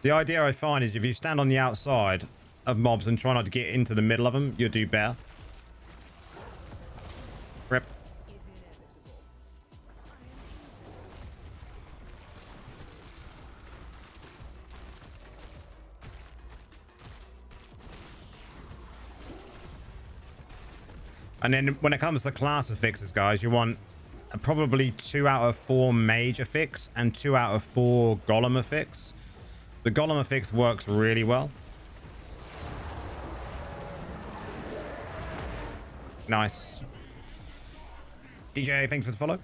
The idea I find is if you stand on the outside of mobs and try not to get into the middle of them, you'll do better. Rip. And then when it comes to class affixes, guys, you want probably 2 out of 4 mage affix and 2 out of 4 golem affix. The golem affix works really well. Nice. DJ, thanks for the follow.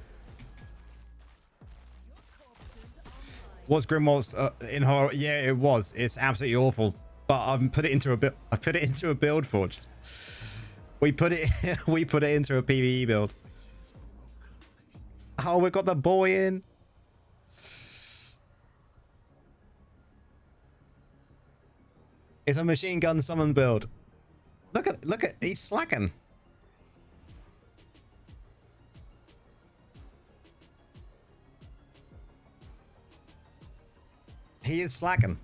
Was Grimwaltz in horror? Yeah, it was. It's absolutely awful. But I put it into a build forge. We put it into a PvE build. Oh, we got the boy in. It's a machine gun summon build. Look at he's slacking. He is slacking.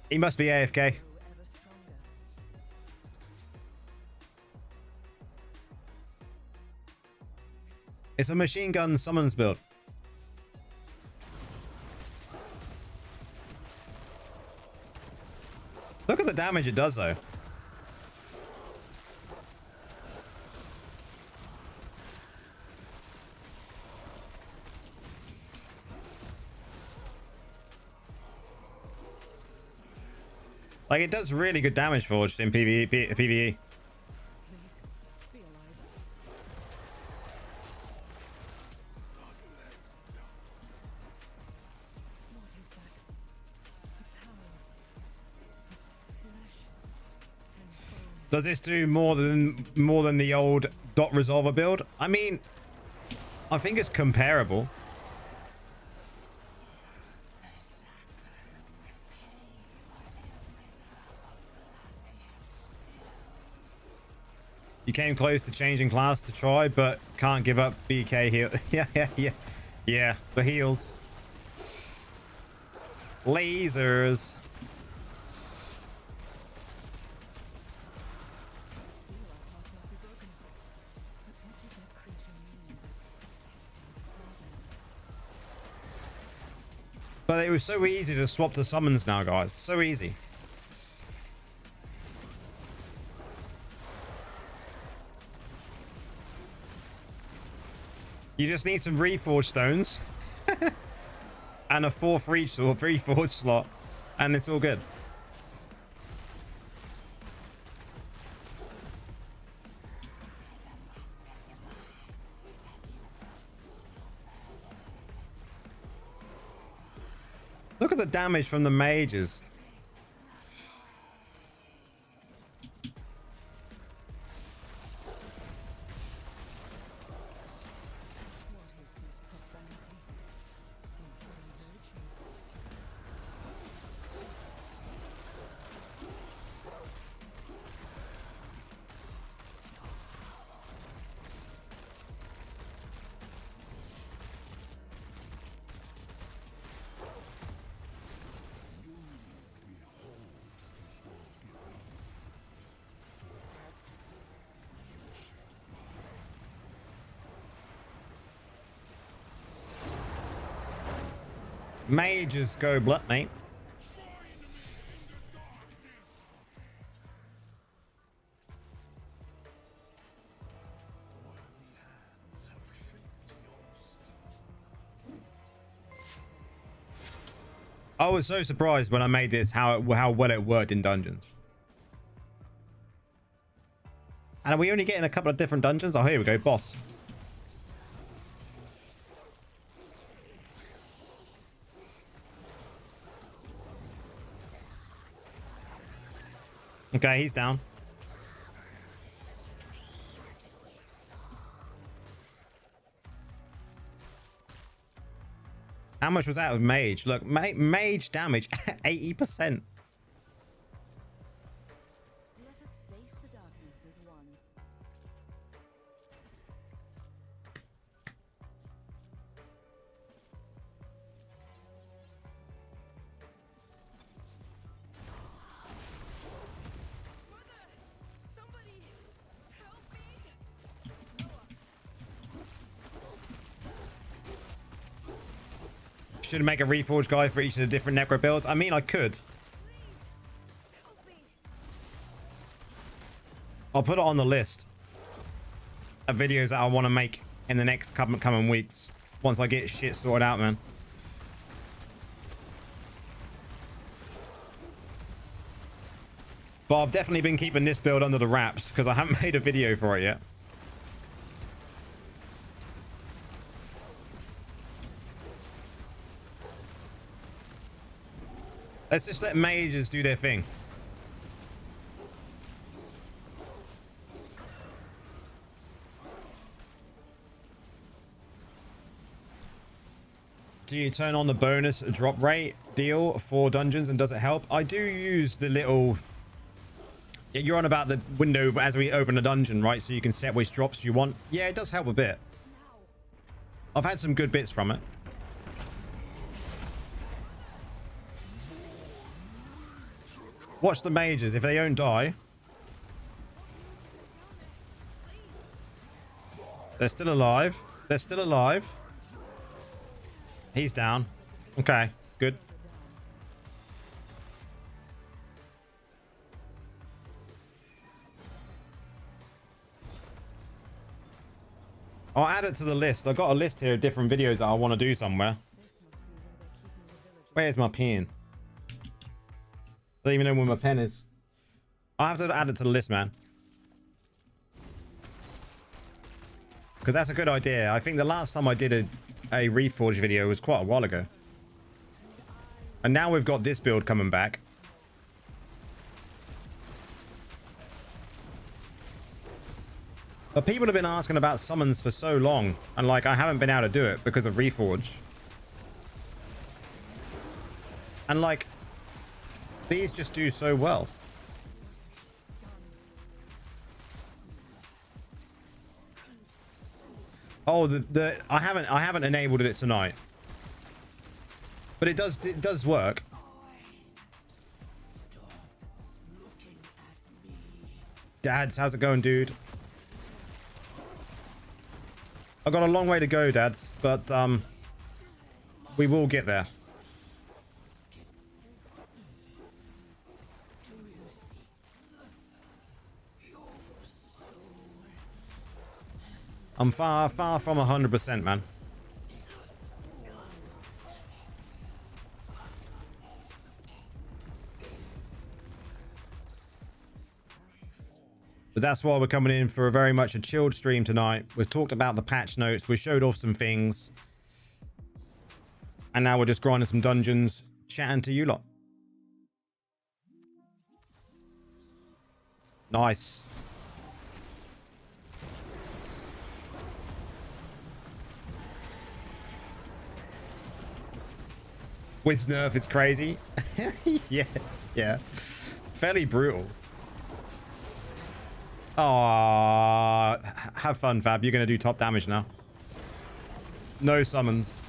He must be AFK. It's a machine gun summons build. Look at the damage it does, though. Like, it does really good damage forged in PvE. Does this do more than the old dot resolver build? I mean, I think it's comparable. You came close to changing class to try, but can't give up BK heal. Yeah, the heals. Lasers. But it was so easy to swap to summons now, guys. So easy. You just need some reforged stones and a 4 for each or reforged slot, and it's all good. Look at the damage from the mages. Mages go blunt, mate. I was so surprised when I made this how well it worked in dungeons. And are we only getting a couple of different dungeons? Oh, here we go, boss. Okay, he's down. How much was that with mage? Look, mage damage 80%. Let us face the darkness as one. Should make a reforge guide for each of the different necro builds. I mean, I could. I'll put it on the list of videos that I want to make in the next coming weeks once I get shit sorted out, man. But I've definitely been keeping this build under the wraps because I haven't made a video for it yet. Let's just let mages do their thing. Do you turn on the bonus drop rate deal for dungeons and does it help? I do use the little... You're on about the window as we open a dungeon, right? So you can set which drops you want. Yeah, it does help a bit. I've had some good bits from it. Watch the mages. If they don't die, they're still alive. They're still alive. He's down. Okay, good. I'll add it to the list. I've got a list here of different videos that I want to do somewhere. Where's my pen? I don't even know where my pen is. I'll have to add it to the list, man. Because that's a good idea. I think the last time I did a reforge video was quite a while ago. And now we've got this build coming back. But people have been asking about summons for so long. And like, I haven't been able to do it because of reforge. And like... These just do so well. Oh, I haven't enabled it tonight. But it does work. Dads, how's it going, dude? I've got a long way to go, Dads, but we will get there. I'm far from 100%, man. But that's why we're coming in for a very much a chilled stream tonight. We've talked about the patch notes. We showed off some things. And now we're just grinding some dungeons, chatting to you lot. Nice. Wiz nerf is crazy. yeah. Fairly brutal. Oh, have fun, Fab. You're going to do top damage now. No summons.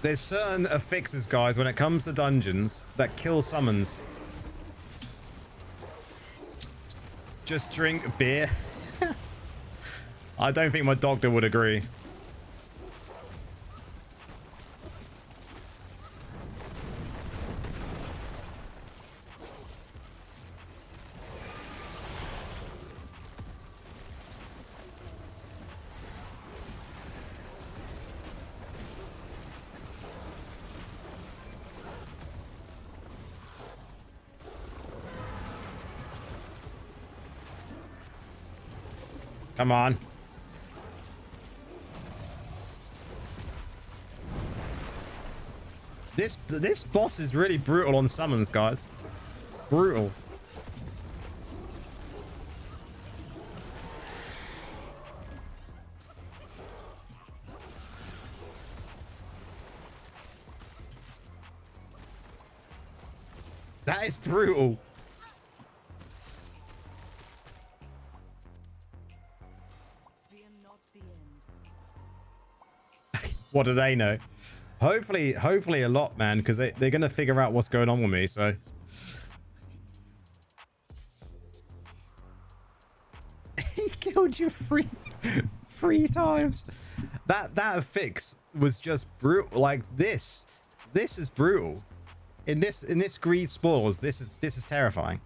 There's certain affixes, guys, when it comes to dungeons that kill summons. Just drink beer. I don't think my doctor would agree. Come on. This boss is really brutal on summons, guys. Brutal. That is brutal. What do they know? Hopefully a lot, man, because they're gonna figure out what's going on with me. So he killed you three times. That affix was just brutal. Like this is brutal. In this greed spores, this is terrifying.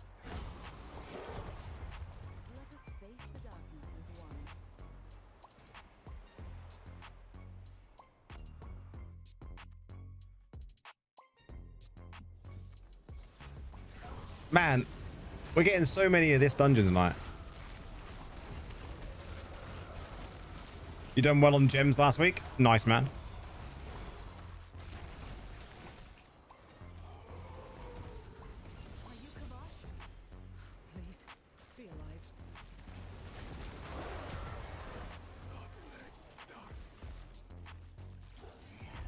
Man, we're getting so many of this dungeon tonight. You done well on gems last week? Nice, man.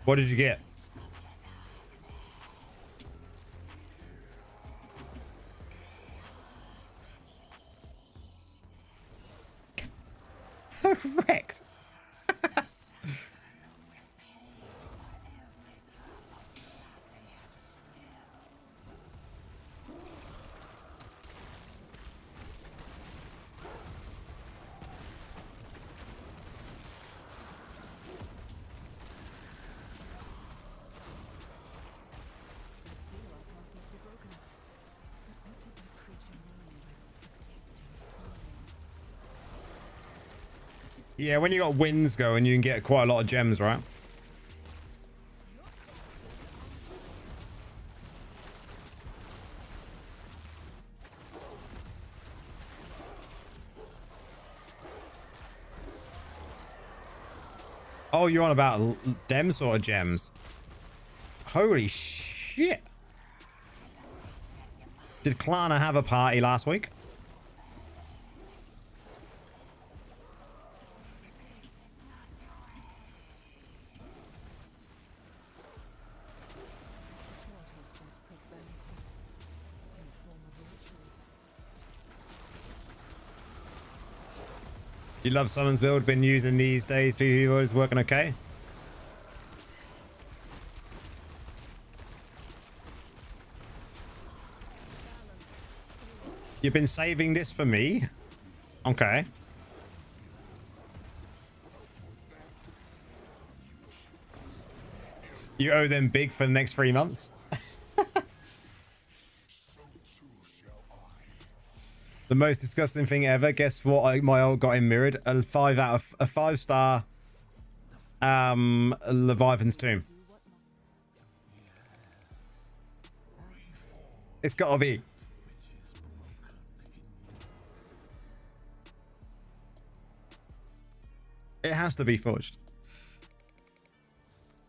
What did you get? Correct. Yeah, when you got winds going, you can get quite a lot of gems, right? Oh, you're on about them sort of gems. Holy shit. Did Klarna have a party last week? You love Summons build, been using these days, PvP is working okay? You've been saving this for me? Okay. You owe them big for the next 3 months? The most disgusting thing ever. Guess what? My ult got in mirrored. A 5-star Leviathan's Tomb. It's gotta be. It has to be forged.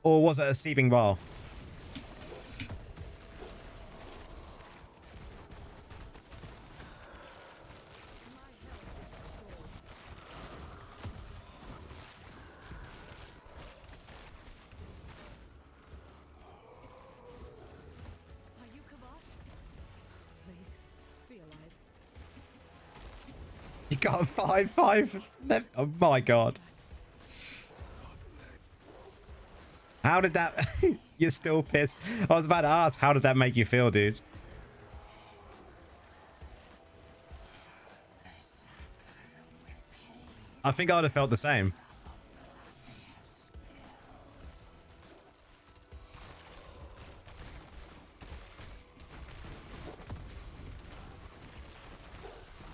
Or was it a seeping vial? You got a 5-5 left. Oh my god. How did that... You're still pissed. I was about to ask, how did that make you feel, dude? I think I'd have felt the same.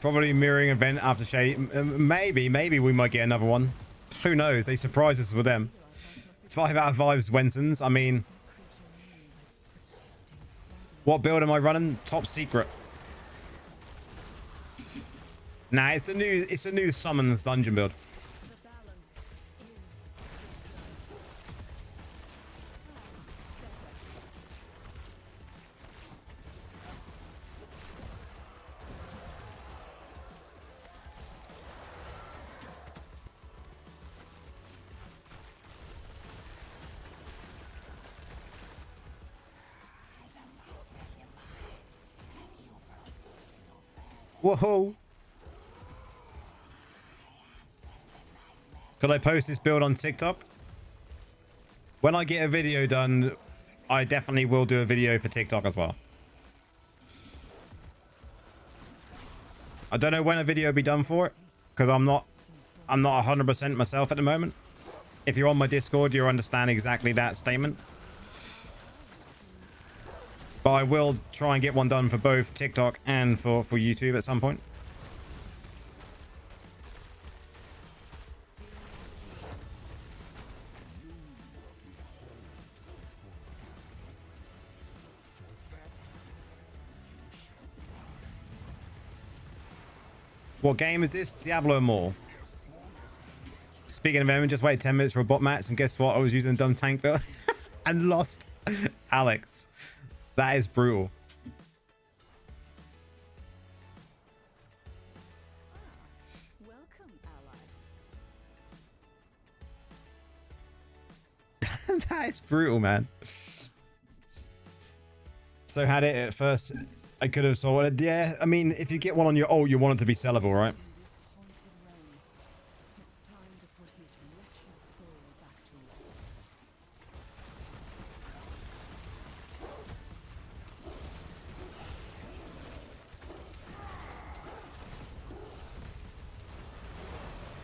Probably mirroring event after Shady. Maybe we might get another one. Who knows? They surprise us with them. 5 out of 5's Wensons. I mean, what build am I running? Top secret. Nah, it's a new summons dungeon build. Whoa. Could I post this build on TikTok? When I get a video done, I definitely will do a video for TikTok as well. I don't know when a video will be done for it, because I'm not 100% myself at the moment. If you're on my Discord, you'll understand exactly that statement. But I will try and get one done for both TikTok and for YouTube at some point. What game is this? Diablo Immortal. Speaking of Emin, just wait 10 minutes for a bot match, and guess what? I was using a dumb tank build and lost. Alex. That is brutal. Welcome, ally. That is brutal, man. So had it at first, I could have sorted. Yeah, I mean, if you get one on your ult, you want it to be sellable, right? It's time to put his wretched soul back to rest.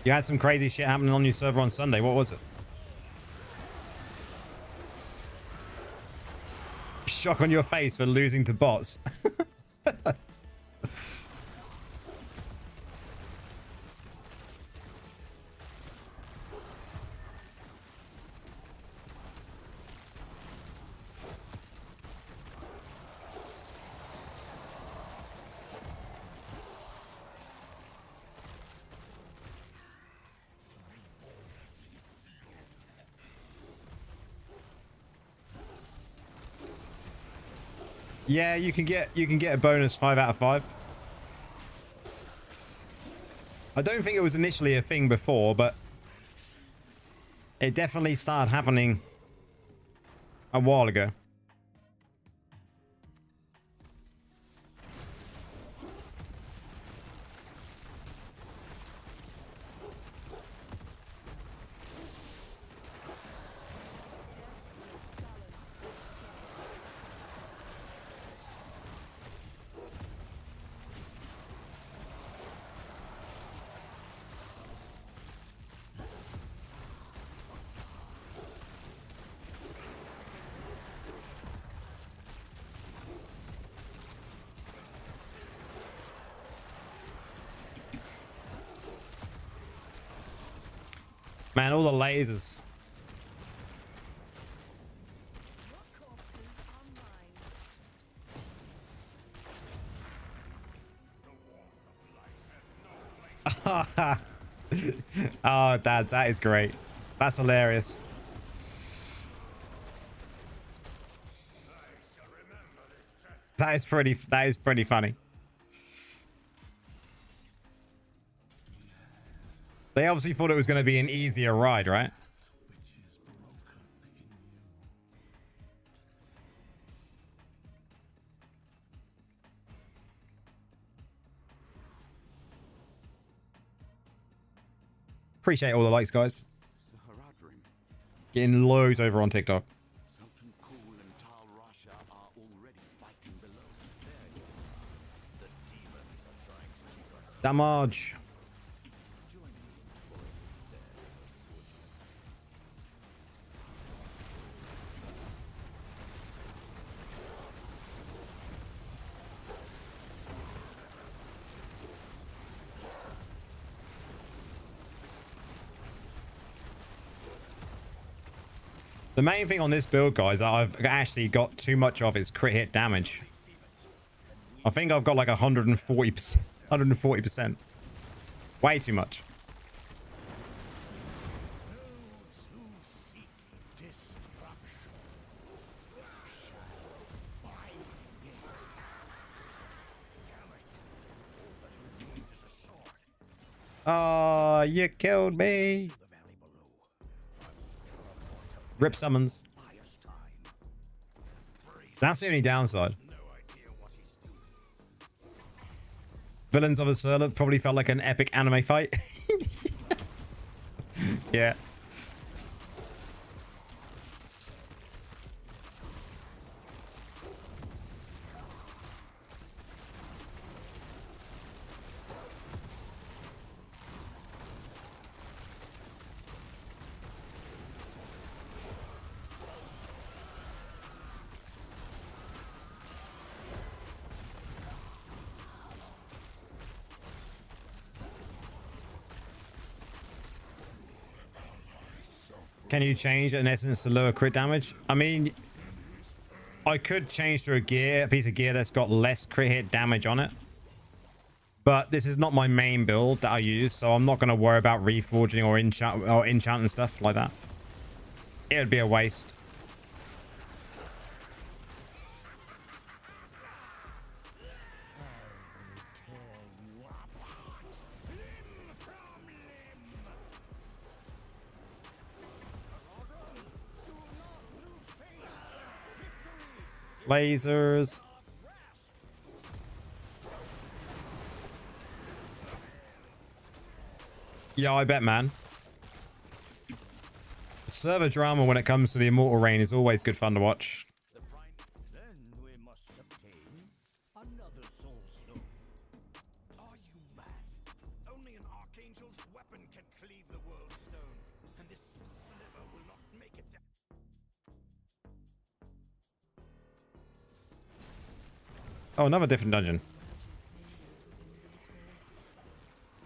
You had some crazy shit happening on your server on Sunday. What was it? Shock on your face for losing to bots. Yeah, you can get a bonus 5 out of 5. I don't think it was initially a thing before, but it definitely started happening a while ago. Man, all the lasers. Oh, Dad, that is great. That's hilarious. That is pretty funny. They obviously thought it was going to be an easier ride, right? Appreciate all the likes, guys. Getting loads over on TikTok. Damage. The main thing on this build, guys, that I've actually got too much of is crit hit damage. I think I've got like 140%. 140%. Way too much. Oh, you killed me. Rip summons. That's the only downside. Villains of a Serler probably felt like an epic anime fight. Yeah. Can you change an essence to lower crit damage? I mean, I could change to a piece of gear that's got less crit hit damage on it. But this is not my main build that I use, so I'm not going to worry about reforging or enchant and stuff like that. It would be a waste. Lasers. Yeah, I bet, man. Server drama when it comes to the Immortal reign is always good fun to watch. Then we must obtain another soul stone. Are you mad? Only an archangel's weapon can cleave the world stone, and this sliver will not make it. Oh, another different dungeon.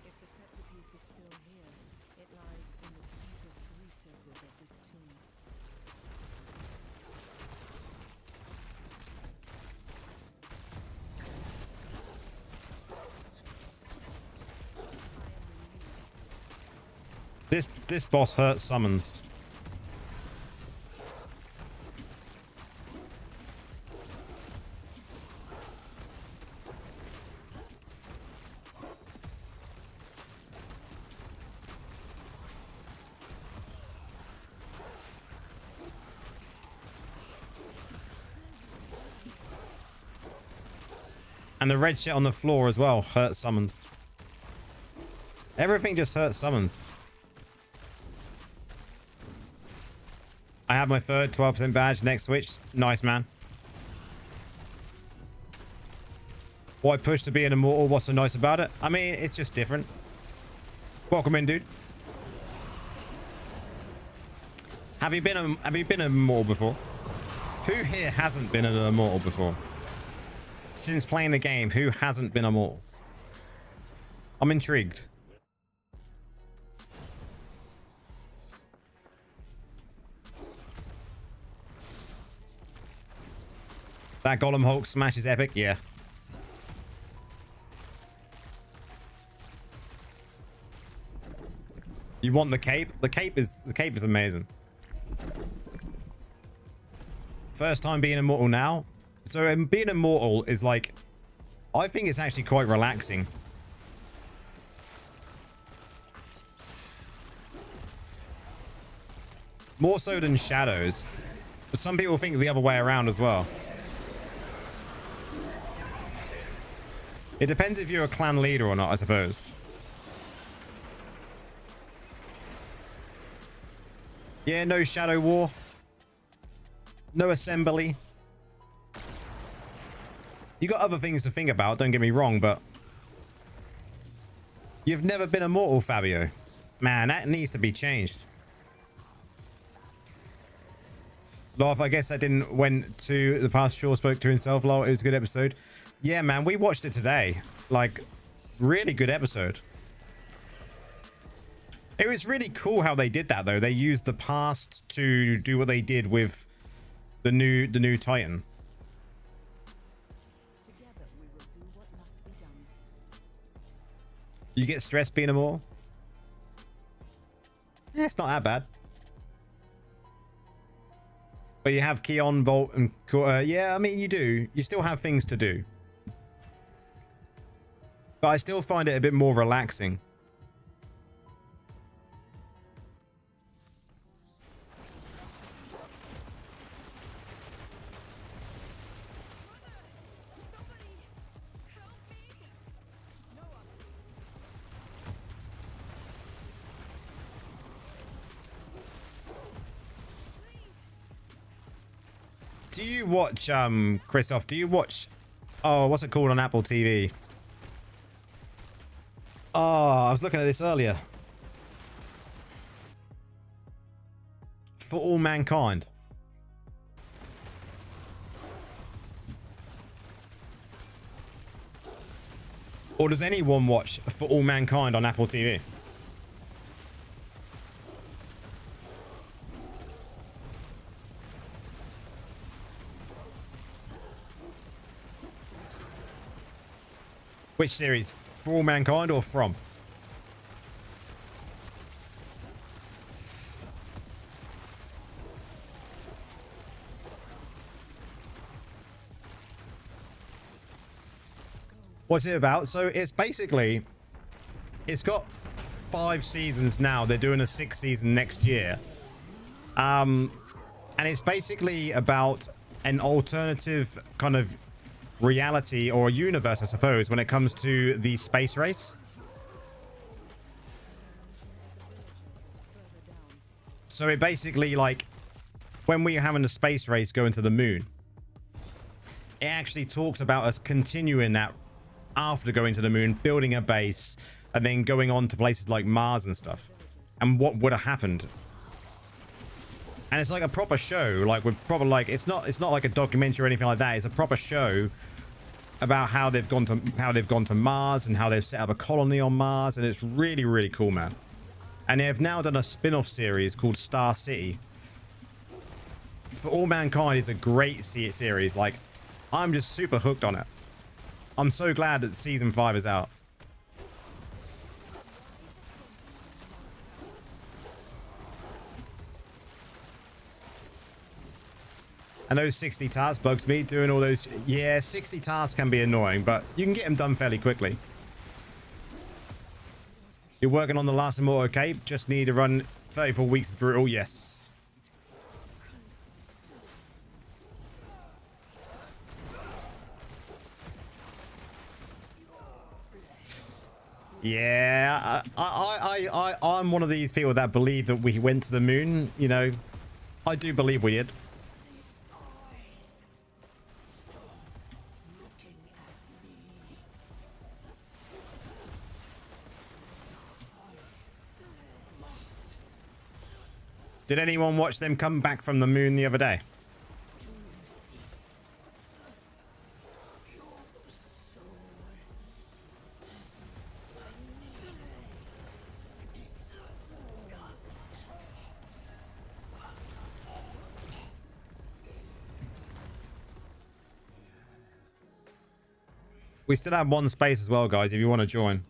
If the scepterpiece is still here, it lies in the deepest recesses of this tomb. This boss hurts summons. And the red shit on the floor as well hurts summons. Everything just hurts summons. I have my third 12% badge next switch. Nice, man. Why push to be an immortal? What's so nice about it? I mean, it's just different. Welcome in, dude. Have you been an immortal before? Who here hasn't been an immortal before? Since playing the game, who hasn't been immortal? I'm intrigued. That Golem Hulk smash is epic, yeah. You want the cape? The cape is amazing. First time being immortal now. So being immortal is like, I think it's actually quite relaxing. More so than shadows. But some people think the other way around as well. It depends if you're a clan leader or not, I suppose. Yeah, no shadow war. No assembly. You got other things to think about, don't get me wrong, but you've never been immortal, Fabio. Man, that needs to be changed. Love, I guess that didn't went to the past. Shaw spoke to himself. Lol, it was a good episode. Yeah, man, we watched it today. Like, really good episode. It was really cool how they did that, though. They used the past to do what they did with the new Titan. Together we will do what must be done. You get stressed being immortal? Yeah, it's not that bad. But you have Keon, Volt, and yeah, I mean, you do. You still have things to do. But I still find it a bit more relaxing. Do you watch, Christoph, do you watch, oh, what's it called on Apple TV? Oh, I was looking at this earlier. For All Mankind. Or does anyone watch For All Mankind on Apple TV? Which series? For All Mankind or From? What's it about? So it's basically, it's got 5 seasons now. They're doing a 6th season next year. And it's basically about an alternative kind of reality or universe, I suppose, when it comes to the space race. So it basically, like, when we're having a space race going to the moon, it actually talks about us continuing that after going to the moon, building a base, and then going on to places like Mars and stuff, and what would have happened. And it's like a proper show, like with proper, like, it's not like a documentary or anything like that. It's a proper show about how they've gone to Mars and how they've set up a colony on Mars, and it's really, really cool, man. And they've now done a spin-off series called Star City. For All Mankind is a great series. Like, I'm just super hooked on it. I'm so glad that season 5 is out. And those 60 tasks bugs me, doing all those. Yeah, 60 tasks can be annoying, but you can get them done fairly quickly. You're working on the last Immortal cape. Just need to run 34 weeks is brutal. Yes. Yeah, I'm one of these people that believe that we went to the moon. You know, I do believe we did. Did anyone watch them come back from the moon the other day? We still have one space as well, guys, if you want to join.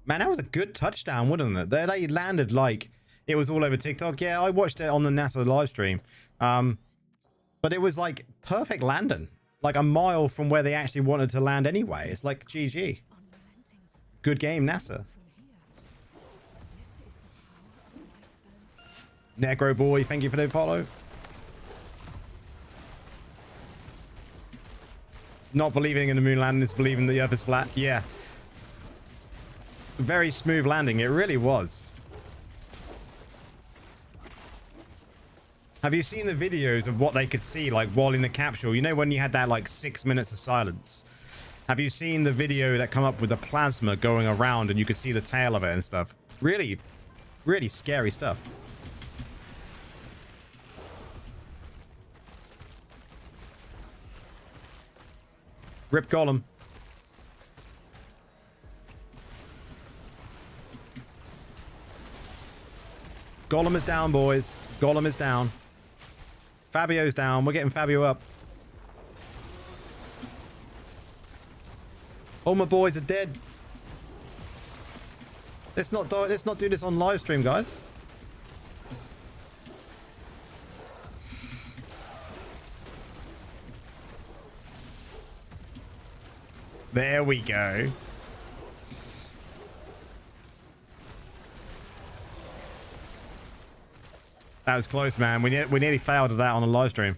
Man, that was a good touchdown, wasn't it? They landed like it was all over TikTok. Yeah, I watched it on the NASA live stream. But it was like perfect landing. Like a mile from where they actually wanted to land anyway. It's like GG. Good game, NASA. Necro Boy, thank you for the follow. Not believing in the moon landing is believing the earth is flat. Yeah. Very smooth landing. It really was. Have you seen the videos of what they could see like while in the capsule? You know when you had that like 6 minutes of silence? Have you seen the video that come up with the plasma going around and you could see the tail of it and stuff? Really, really scary stuff. Rip Gollum. Gollum is down, boys. Gollum is down. Fabio's down. We're getting Fabio up. All my boys are dead. Let's not do this on live stream, guys. There we go. That was close, man. We nearly failed at that on a live stream.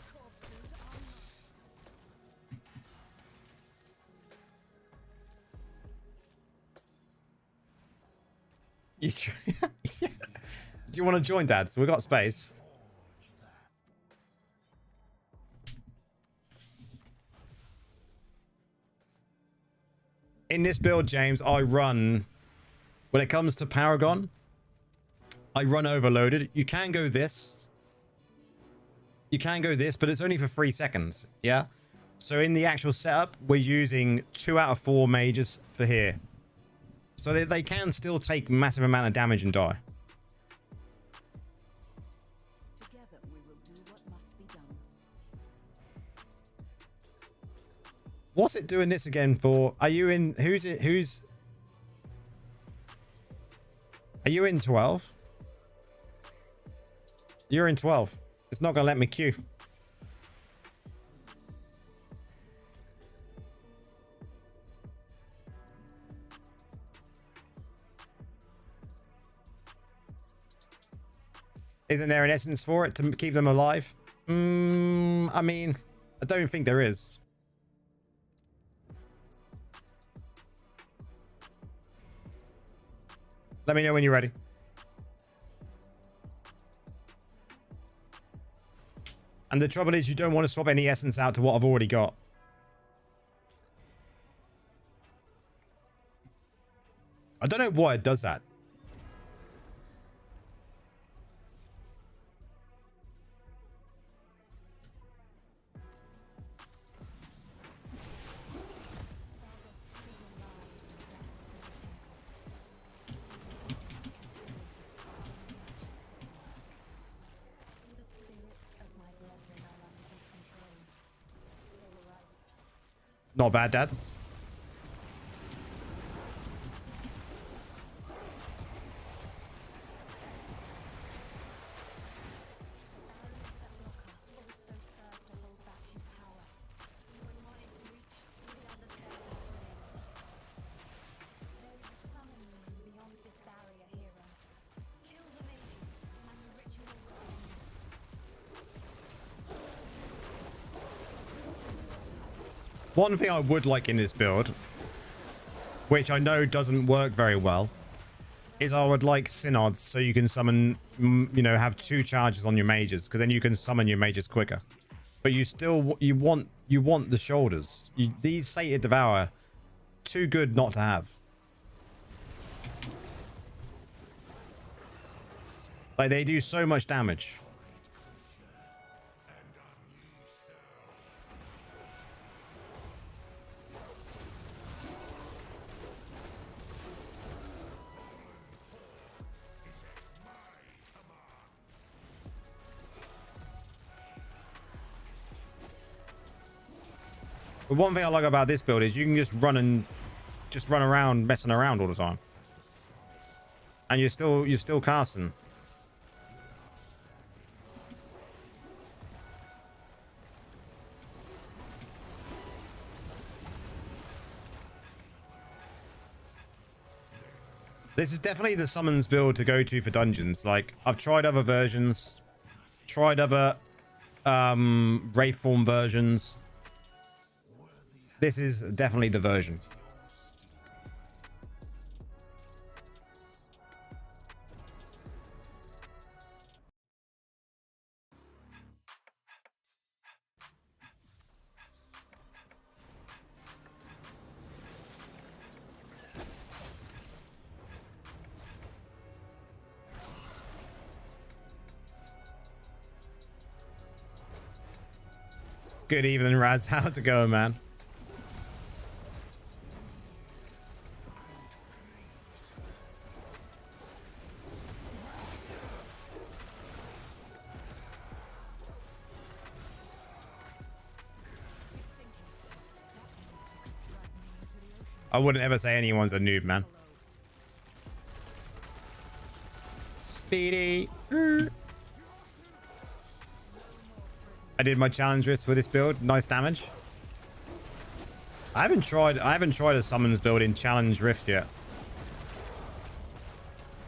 Do you want to join, Dad? So we got space. In this build, James, I run, when it comes to Paragon, I run overloaded. You can go this. You can go this, but it's only for 3 seconds. Yeah. So in the actual setup, we're using 2 out of 4 mages for here. So they can still take massive amount of damage and die. Together we will do what must be done. What's it doing this again for? Are you in? Who's it? Who's? Are you in 12? You're in 12. It's not gonna let me queue. Isn't there an essence for it to keep them alive? I mean, I don't think there is. Let me know when you're ready. And the trouble is you don't want to swap any essence out to what I've already got. I don't know why it does that. Not bad, dads. One thing I would like in this build which I know doesn't work very well, is I would like synods so you can summon, you know, have 2 charges on your mages, because then you can summon your mages quicker. But you still, you want the shoulders. These Sated Devour, too good not to have. Like, they do so much damage. But one thing I like about this build is you can just run around messing around all the time. And you're still casting. This is definitely the summons build to go to for dungeons. Like, I've tried other versions, tried other Wraithform versions. This is definitely the version. Good evening, Raz. How's it going, man? I wouldn't ever say anyone's a noob, man. Speedy. I did my challenge risk for this build. Nice damage. I haven't tried a summons build in challenge rift yet.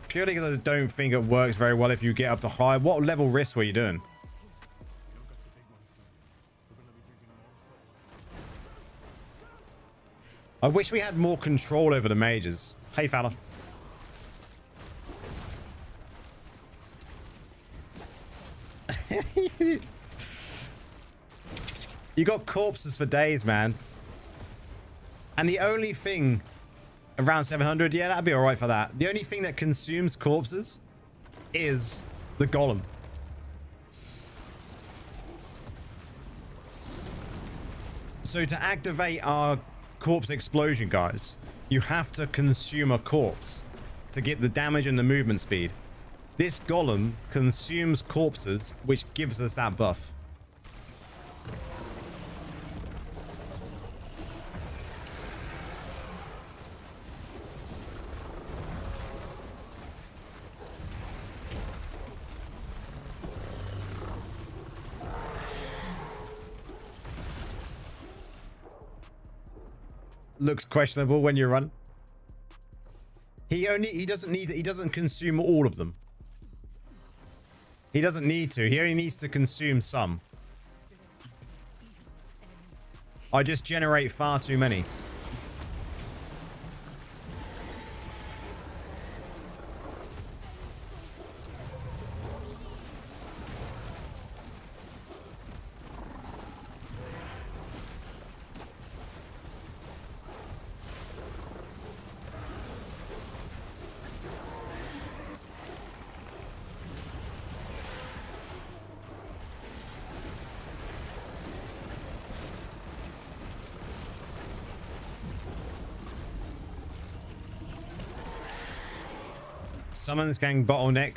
Purely because I don't think it works very well if you get up to high. What level risk were you doing? I wish we had more control over the mages. Hey, fella. You got corpses for days, man. And the only thing around 700, yeah, that'd be all right for that. The only thing that consumes corpses is the golem. So to activate our corpse explosion, guys, you have to consume a corpse to get the damage and the movement speed. This golem consumes corpses, which gives us that buff. Looks questionable when you run. He doesn't consume all of them. He doesn't need to. He only needs to consume some. I just generate far too many. Summons can bottleneck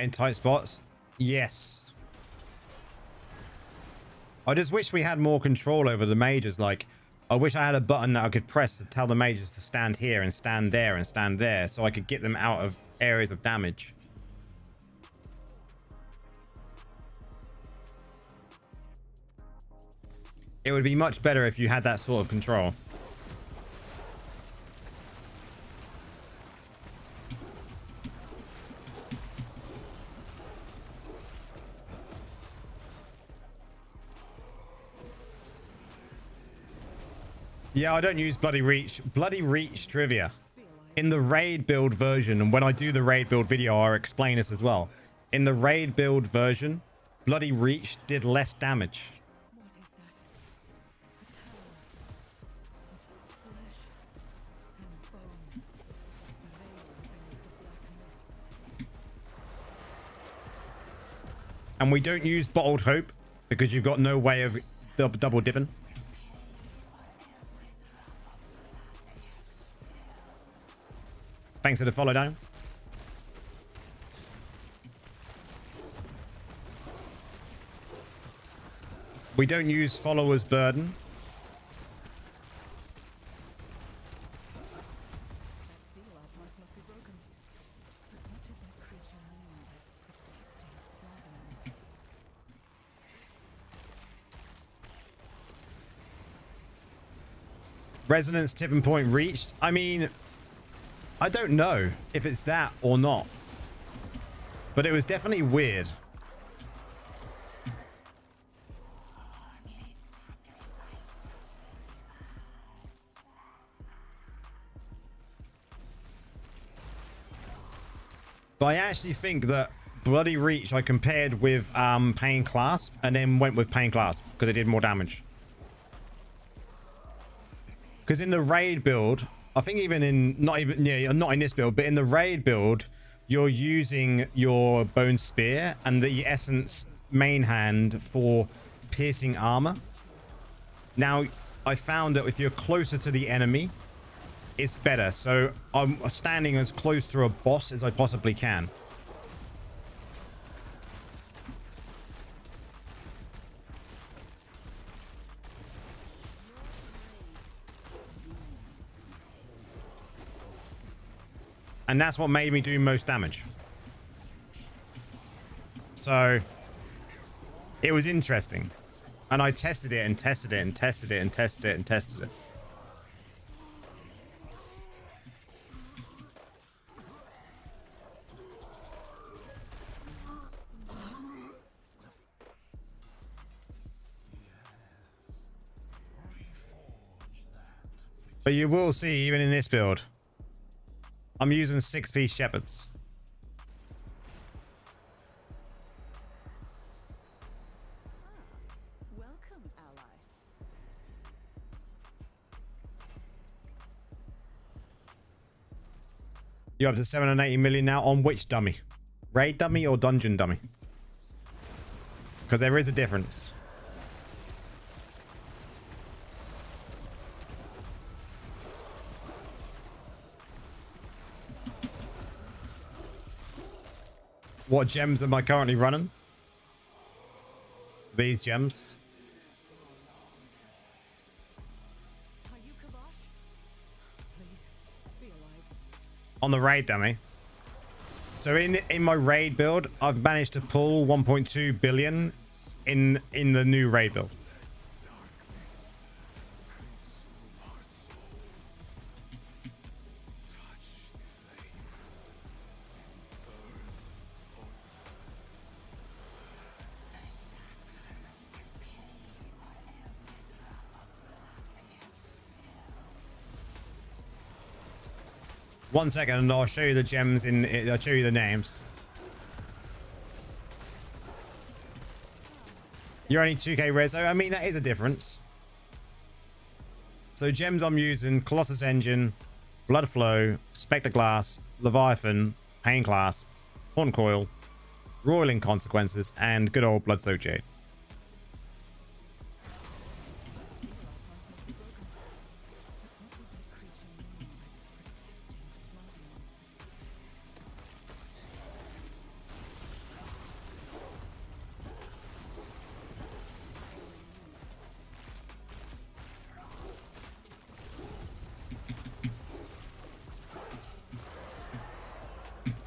in tight spots. Yes. I just wish we had more control over the mages. Like, I wish I had a button that I could press to tell the mages to stand here and stand there and stand there, so I could get them out of areas of damage. It would be much better if you had that sort of control. Yeah, I don't use Bloody Reach. Bloody Reach trivia. In the raid build version, and when I do the raid build video, I'll explain this as well. In the raid build version, Bloody Reach did less damage. What is that? A tower of flesh and bone, veiled beneath the black mists. And we don't use Bottled Hope because you've got no way of double dipping. Thanks for the follow down. We don't use Follower's Burden. That seal outpost must be broken. But what did that creature mean by protecting Sodom? Resonance tipping point reached. I mean, I don't know if it's that or not. But it was definitely weird. But I actually think that Bloody Reach I compared with Pain Clasp and then went with Pain Clasp because it did more damage. Because in the raid build, I think even in, not in this build, but in the raid build, you're using your Bone Spear and the Essence main hand for piercing armor. Now, I found that if you're closer to the enemy, it's better. So I'm standing as close to a boss as I possibly can. And that's what made me do most damage. So it was interesting. And I tested it and tested it and tested it and tested it and tested it. But you will see, even in this build, I'm using 6-piece shepherds. Welcome, ally. You're up to 780 million now. On which dummy? Raid dummy or dungeon dummy? Because there is a difference. What gems am I currently running? These gems. Are you Kabosh? Please, be alive. On the raid dummy. So in my raid build, I've managed to pull 1.2 billion in the new raid build. One second and I'll show you the gems I'll show you the names. You're only 2k reso. I mean, that is a difference. So gems I'm using: Colossus Engine, Blood Flow, Spectre Glass, Leviathan, Pain Clasp, Horn Coil, Roiling Consequences, and good old Bloodsoaked Jade.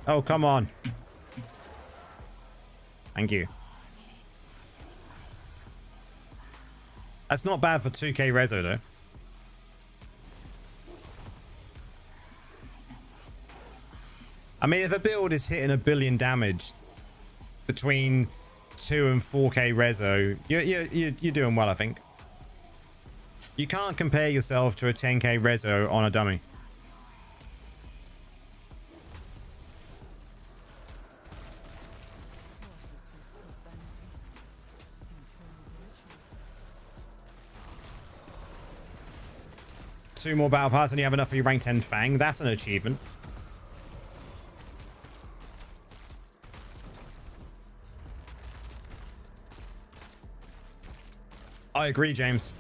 Oh, come on. Thank you. That's not bad for 2k reso though. I mean, if a build is hitting 1 billion damage between 2 and 4k reso, you're doing well, I think. You can't compare yourself to a 10k rezo on a dummy. Two more battle pass and you have enough for your rank 10 Fang. That's an achievement. I agree, James.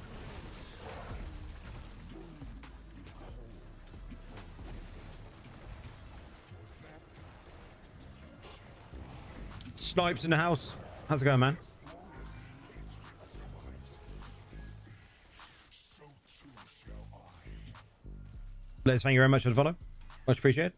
Snipes in the house. How's it going, man? Les, thank you very much for the follow. Much appreciated.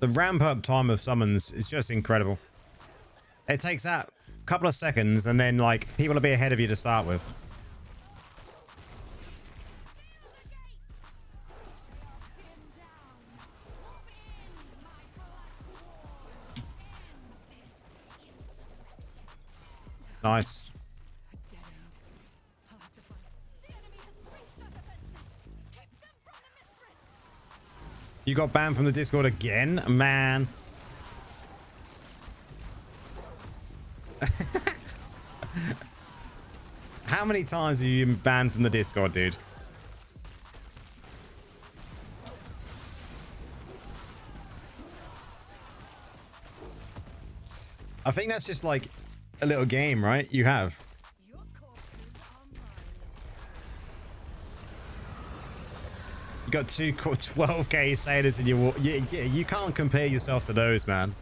The ramp up time of summons is just incredible. It takes that couple of seconds and then like people will be ahead of you to start with. Nice. You got banned from the Discord again? Man. How many times have you been banned from the Discord, dude? I think that's just like a little game, right? You have. You got 12k sailors in your war. Yeah, you can't compare yourself to those, man.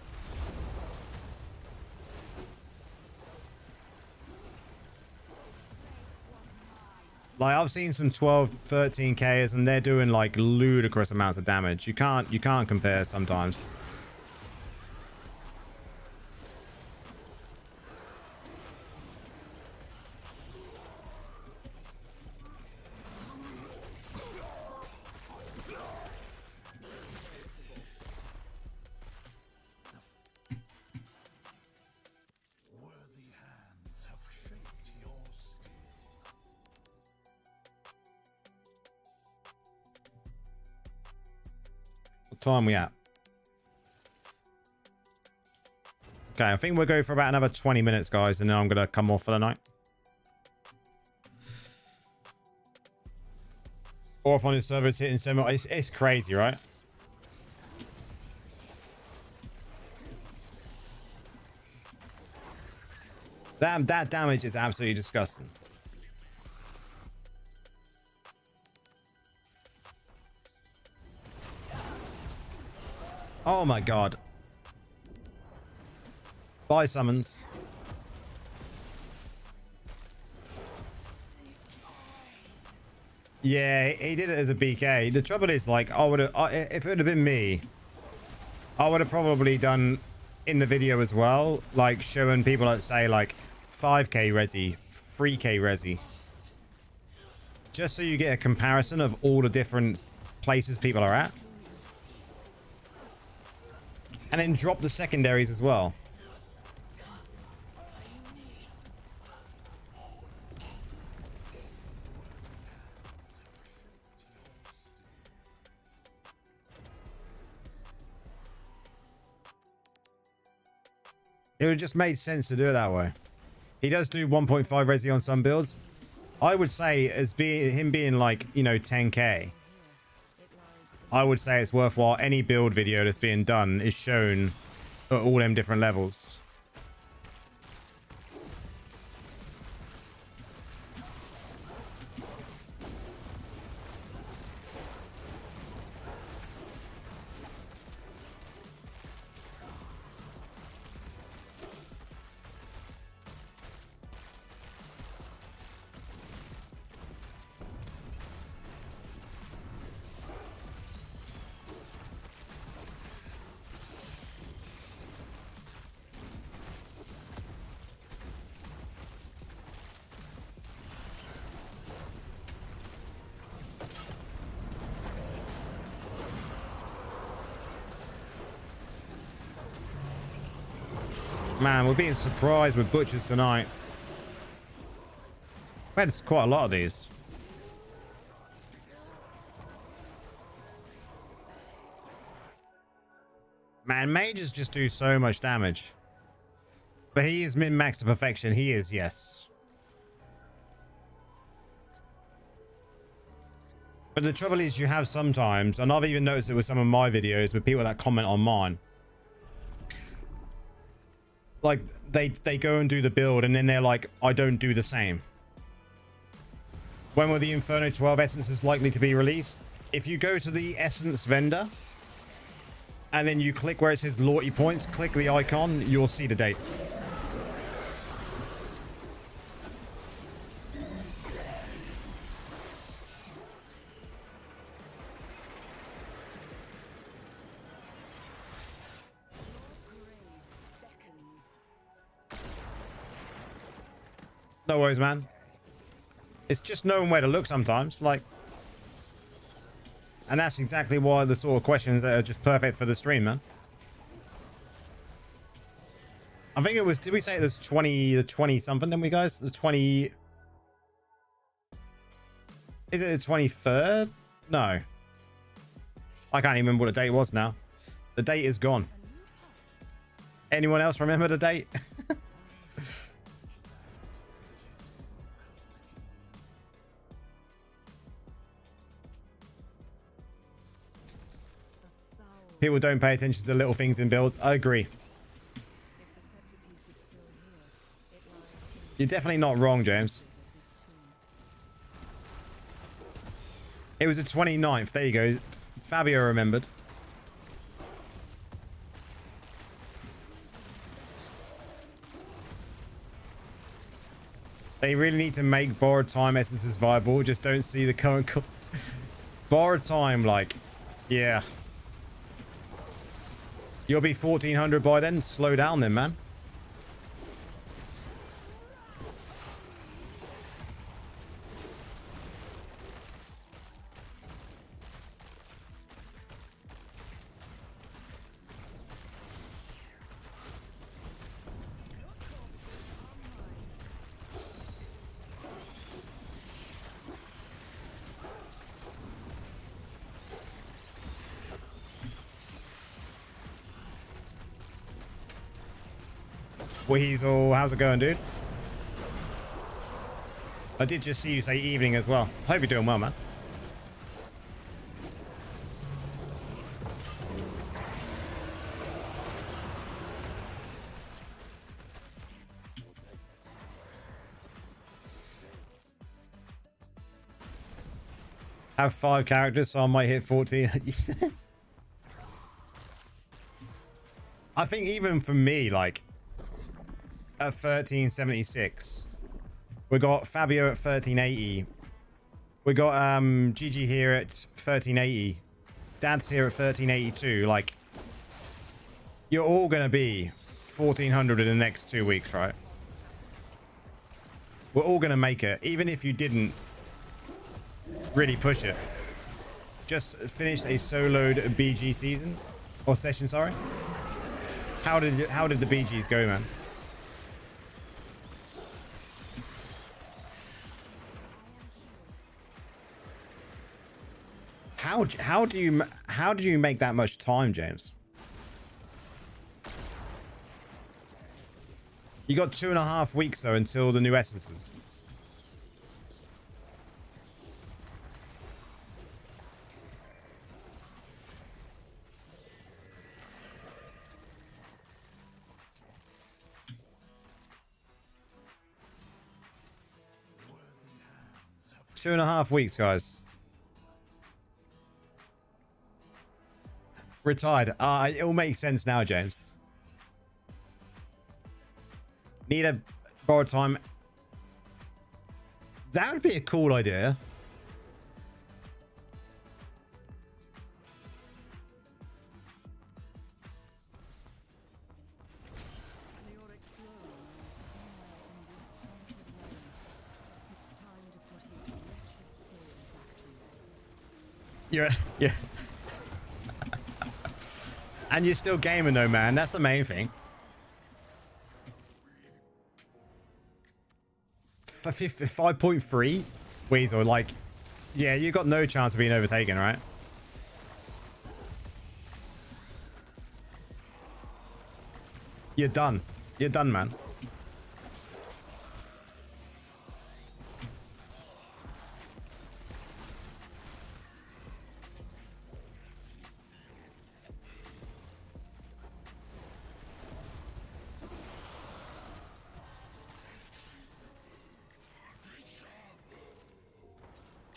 Like I've seen some 12, 13k's and they're doing like ludicrous amounts of damage. You can't compare sometimes. What time we at? Okay, I think we'll go for about another 20 minutes, guys, and then I'm gonna come off for the night. Off on his server is hitting 7. It's crazy, right? That damage is absolutely disgusting. Oh my god. Bye, summons. Yeah, he did it as a BK. The trouble is, like, I would have, if it would have been me, I would have probably done in the video as well, like showing people that say like 5k resi, 3k resi, just so you get a comparison of all the different places people are at, and then drop the secondaries as well. It would have just made sense to do it that way. He does do 1.5 resi on some builds. I would say as him being like, you know, 10k, I would say it's worthwhile. Any build video that's being done is shown at all them different levels. Man, we're being surprised with butchers tonight. We had quite a lot of these. Man, mages just do so much damage. But he is min-maxed to perfection. He is, yes. But the trouble is you have sometimes, and I've even noticed it with some of my videos with people that comment on mine. Like, they go and do the build and then they're like, I don't do the same. When will the Inferno 12 essences likely to be released? If you go to the essence vendor and then you click where it says Lorty Points, click the icon, you'll see the date. No worries, man. It's just knowing where to look sometimes, like. And that's exactly why the sort of questions that are just perfect for the stream, man. I think it was, did we say it was the 20 something, didn't we, guys? The 20. Is it the 23rd? No. I can't even remember what the date was now. The date is gone. Anyone else remember the date? People don't pay attention to the little things in builds. I agree. You're definitely not wrong, James. It was the 29th. There you go. Fabio remembered. They really need to make borrowed time essences viable. Just don't see the current... Borrowed time, like... Yeah. You'll be 1400 by then. Slow down then, man. Weasel, how's it going, dude? I did just see you say evening as well. Hope you're doing well, man. Have 5 characters, so I might hit 14. I think even for me, like, at 1376, we got Fabio at 1380. We got GG here at 1380. Dad's here at 1382. Like, you're all gonna be 1400 in the next 2 weeks, right? We're all gonna make it, even if you didn't really push it. Just finished a soloed BG season or session, sorry. How did the BGs go, man? How do you make that much time, James? You got 2.5 weeks though until the new essences. Two and a half weeks, guys. Retired. It all makes sense now, James. Need a borrowed time. That would be a cool idea. Yeah. And you're still gaming though, man. That's the main thing. 5.3 Weasel, like, yeah, you got no chance of being overtaken, right? You're done. You're done, man.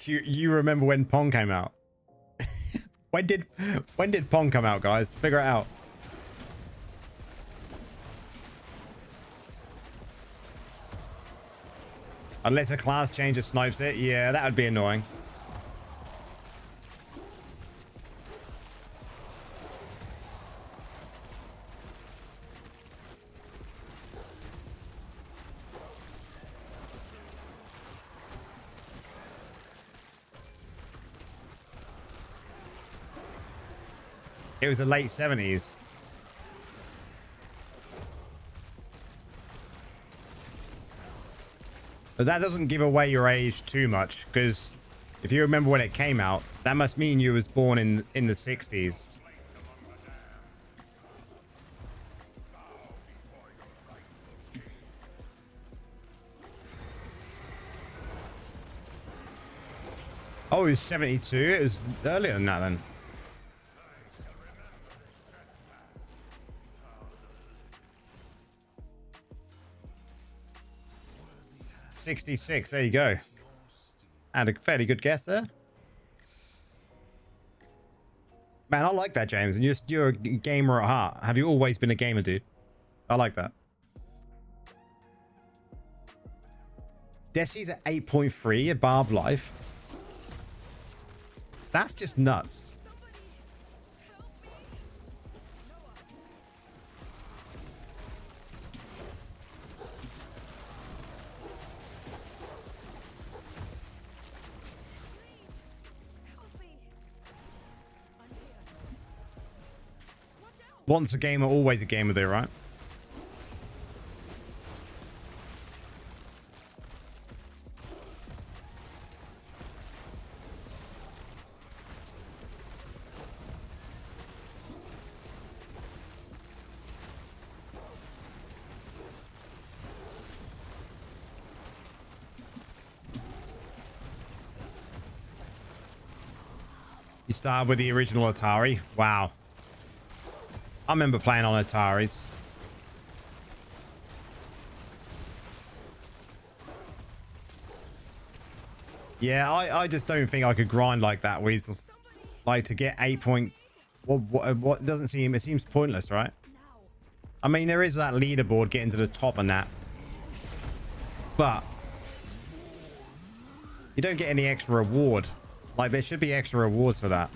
You remember when Pong came out? when did Pong come out, guys? Figure it out. Unless a class changer snipes it, yeah, that would be annoying. It was the late 70s. But that doesn't give away your age too much, because if you remember when it came out, that must mean you was born in the 60s. Oh, it was 72? It was earlier than that then. 66, there you go. And a fairly good guess there. Man, I like that, James. And you're a gamer at heart. Have you always been a gamer, dude? I like that. Desi's at 8.3 at Barb Life. That's just nuts. Once a gamer, always a gamer there, right? You started with the original Atari? Wow. I remember playing on Ataris. Yeah, I just don't think I could grind like that, Weasel. Like, to get 8 point... What doesn't seem... It seems pointless, right? I mean, there is that leaderboard getting to the top and that. But... you don't get any extra reward. Like, there should be extra rewards for that.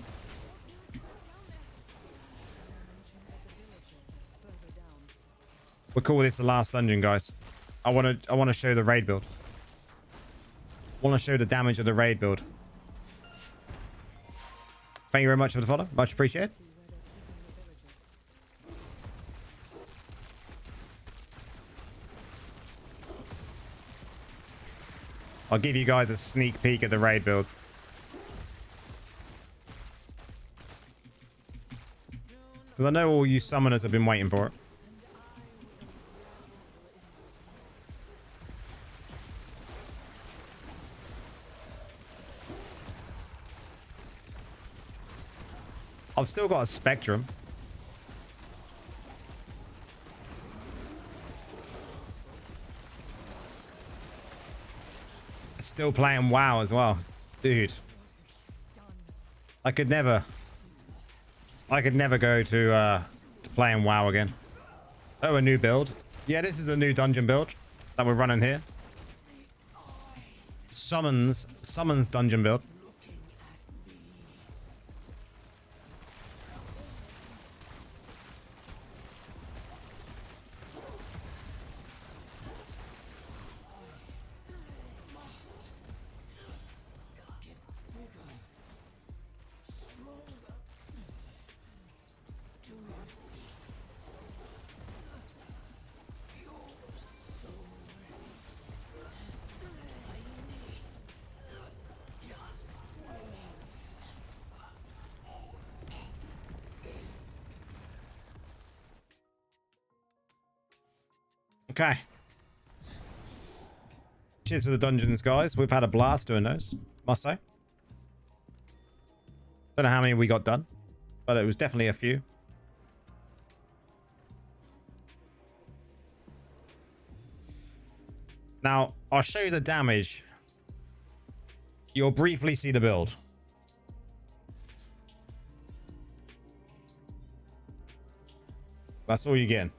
We'll call this the last dungeon, guys. I want to show the raid build. I want to show the damage of the raid build. Thank you very much for the follow. Much appreciated. I'll give you guys a sneak peek at the raid build. Because I know all you summoners have been waiting for it. I've still got a Spectrum. Still playing WoW as well. Dude. I could never go to playing WoW again. Oh, a new build. Yeah, this is a new dungeon build that we're running here. Summons dungeon build. Okay. Cheers for the dungeons, guys. We've had a blast doing those, must say. Don't know how many we got done, but it was definitely a few. Now, I'll show you the damage. You'll briefly see the build. That's all you get.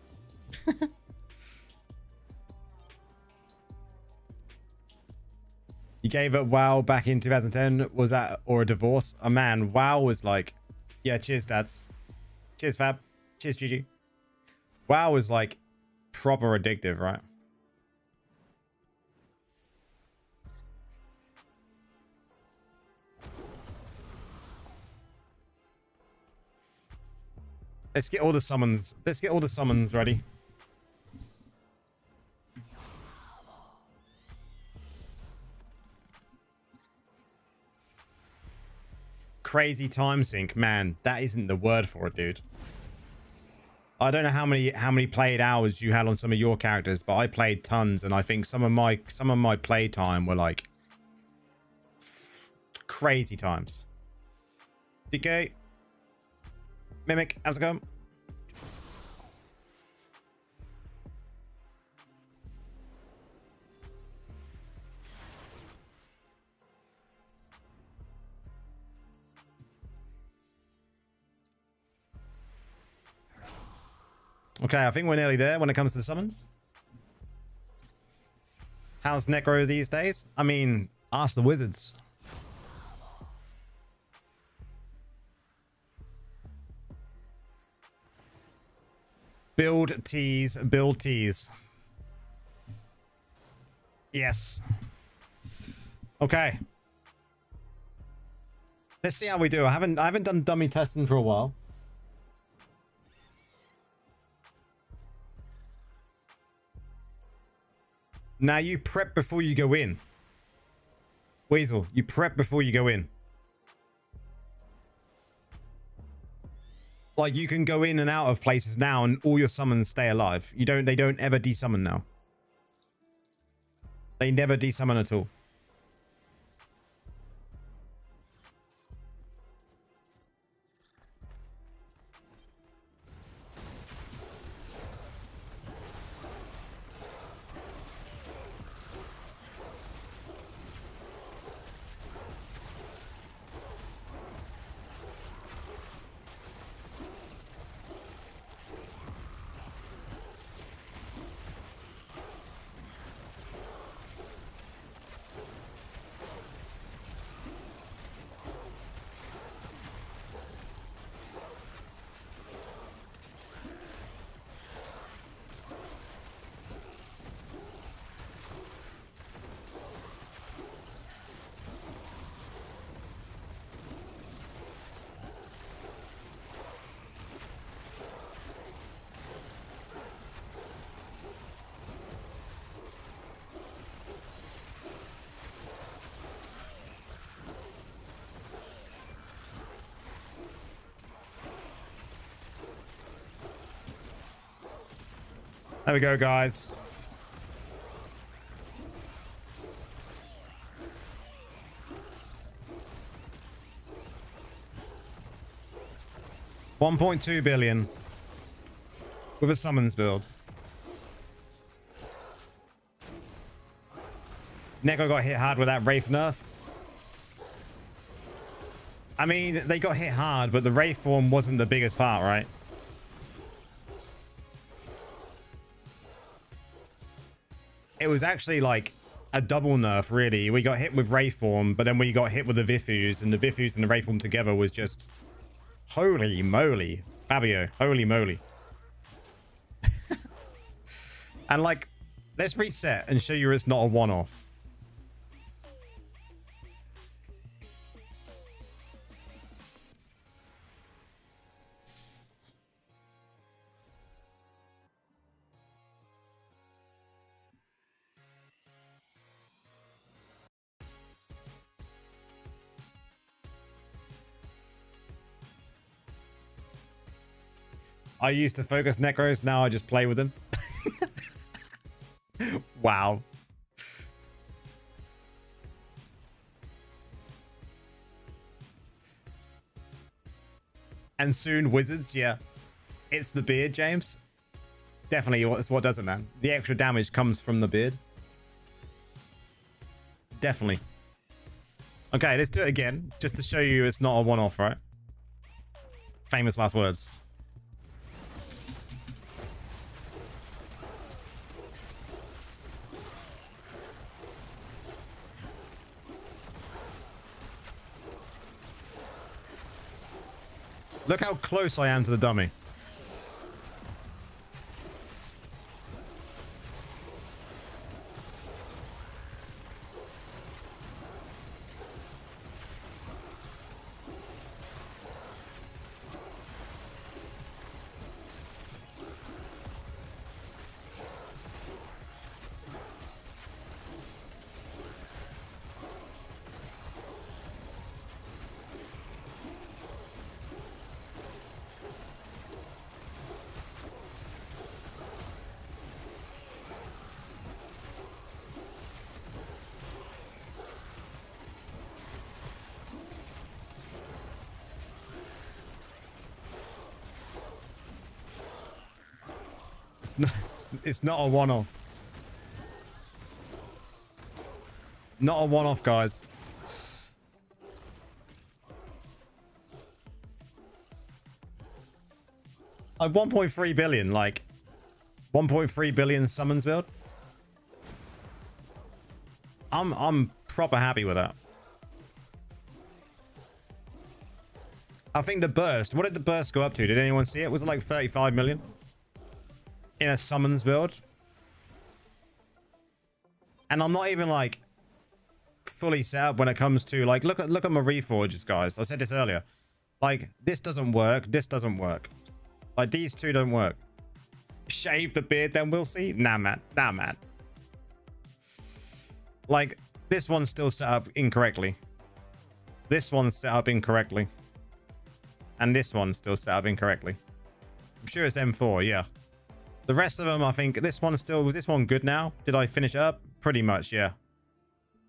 You gave up WoW back in 2010. Was that or a divorce? Oh man, WoW was like, yeah, cheers dads. Cheers Fab. Cheers GG. WoW was like proper addictive, right? Let's get all the summons. Let's get all the summons ready. Crazy time sink, man. That isn't the word for it, dude. I don't know how many played hours you had on some of your characters, but I played tons, and I think some of my play time were like crazy times. DK, Mimic, how's it going? Okay, I think we're nearly there when it comes to summons. How's Necro these days? I mean, ask the wizards. Build tease, build tease. Yes. Okay. Let's see how we do. I haven't done dummy testing for a while. Now you prep before you go in. Weasel, you prep before you go in. Like you can go in and out of places now and all your summons stay alive. They don't ever desummon now. They never desummon at all. There we go, guys. $1.2 billion with a summons build. Neko got hit hard with that Wraith nerf. I mean, they got hit hard, but the Wraith form wasn't the biggest part, right? It was actually like a double nerf, really. We got hit with Wraith form, but then we got hit with the Vithus, and the Vithus and the Wraith form together was just... Holy moly. Fabio, holy moly. And like, let's reset and show you it's not a one-off. I used to focus Necros, now I just play with them. Wow. And soon wizards, yeah. It's the beard, James. Definitely, it's what does it, man. The extra damage comes from the beard. Definitely. Okay, let's do it again, just to show you it's not a one-off, right? Famous last words. Look how close I am to the dummy. It's not a one-off. Not a one-off, guys. Like 1.3 billion, like 1.3 billion summons build. I'm proper happy with that. I think the burst, what did the burst go up to? Did anyone see it? Was it like 35 million? In a summons build? And I'm not even like fully set up when it comes to like, look at my reforges, guys. I said this earlier. Like, this doesn't work. This doesn't work. Like, these two don't work. Shave the beard, then we'll see. Nah, man. Nah, man. Like, this one's still set up incorrectly. This one's set up incorrectly. And this one's still set up incorrectly. I'm sure it's M4, yeah. The rest of them, I think, this one's still... Was this one good now? Did I finish it up? Pretty much, yeah.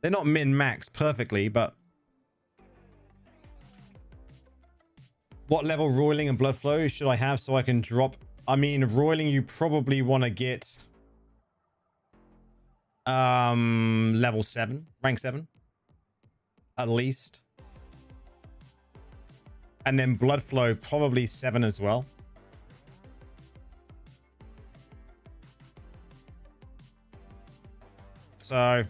They're not min-max perfectly, but... What level roiling and blood flow should I have so I can drop? I mean, roiling, you probably want to get... level 7. Rank 7. At least. And then blood flow, probably 7 as well. So,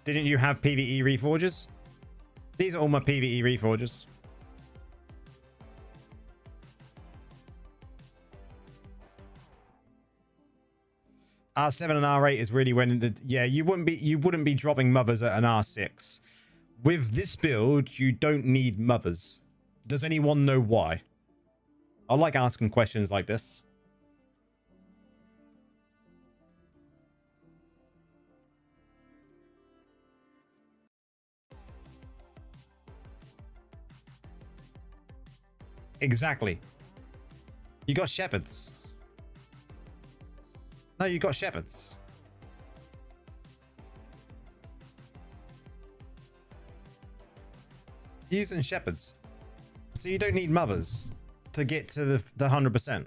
didn't you have PvE reforges? These are all my PvE reforges. R7 and R8 is really when the, yeah, you wouldn't be dropping mothers at an R6. With this build, you don't need mothers. Does anyone know why? I like asking questions like this. Exactly. You got shepherds. No, you got shepherds. Using shepherds. So you don't need mothers to get to the 100%.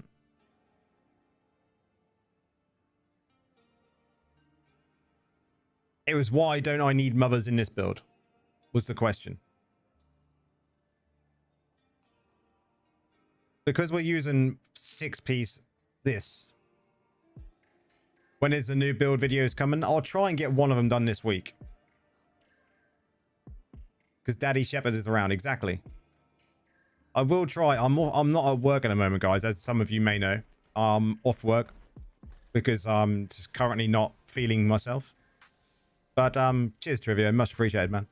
It was why don't I need mothers in this build? Was the question. Because we're using 6-piece this. When is the new build videos coming? I'll try and get one of them done this week. Because Daddy Shepherd is around, exactly. I will try. I'm not at work at the moment, guys, as some of you may know. I'm off work because I'm just currently not feeling myself. But cheers, Trivia. Much appreciated, man.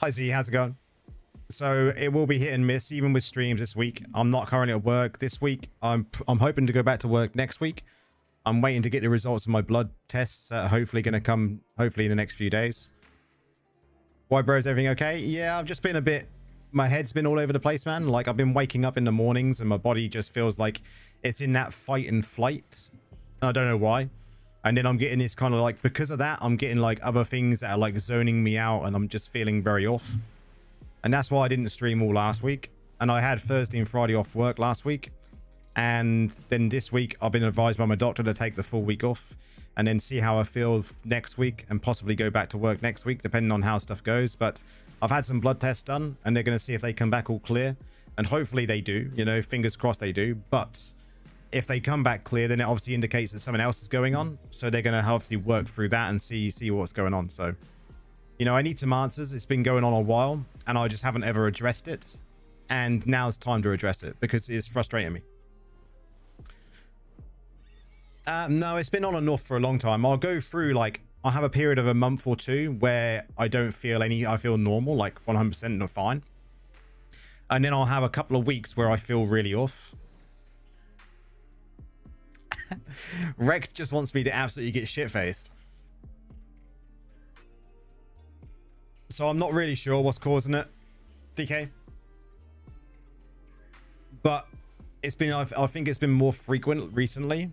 Hi Z, how's it going? So it will be hit and miss even with streams this week. I'm not currently at work this week. I'm hoping to go back to work next week. I'm waiting to get the results of my blood tests that are hopefully going to come hopefully in the next few days. Why, bro, is everything okay? Yeah, I've just been a bit... My head's been all over the place, man. Like, I've been waking up in the mornings and my body just feels like it's in that fight and flight. I don't know why. And then I'm getting this kind of like, because of that, I'm getting like other things that are like zoning me out, and I'm just feeling very off. And that's why I didn't stream all last week. And I had Thursday and Friday off work last week. And then this week I've been advised by my doctor to take the full week off and then see how I feel next week and possibly go back to work next week, depending on how stuff goes. But I've had some blood tests done and they're going to see if they come back all clear. And hopefully they do, you know, fingers crossed they do. But if they come back clear, then it obviously indicates that something else is going on. So they're going to obviously work through that and see what's going on. So, you know, I need some answers. It's been going on a while and I just haven't ever addressed it. And now it's time to address it because it's frustrating me. No, it's been on and off for a long time. I'll go through, like, I'll have a period of a month or two where I don't feel I feel normal, like 100% not fine. And then I'll have a couple of weeks where I feel really off. Rec just wants me to absolutely get shit-faced. So I'm not really sure what's causing it, DK. But it's been, I think it's been more frequent recently,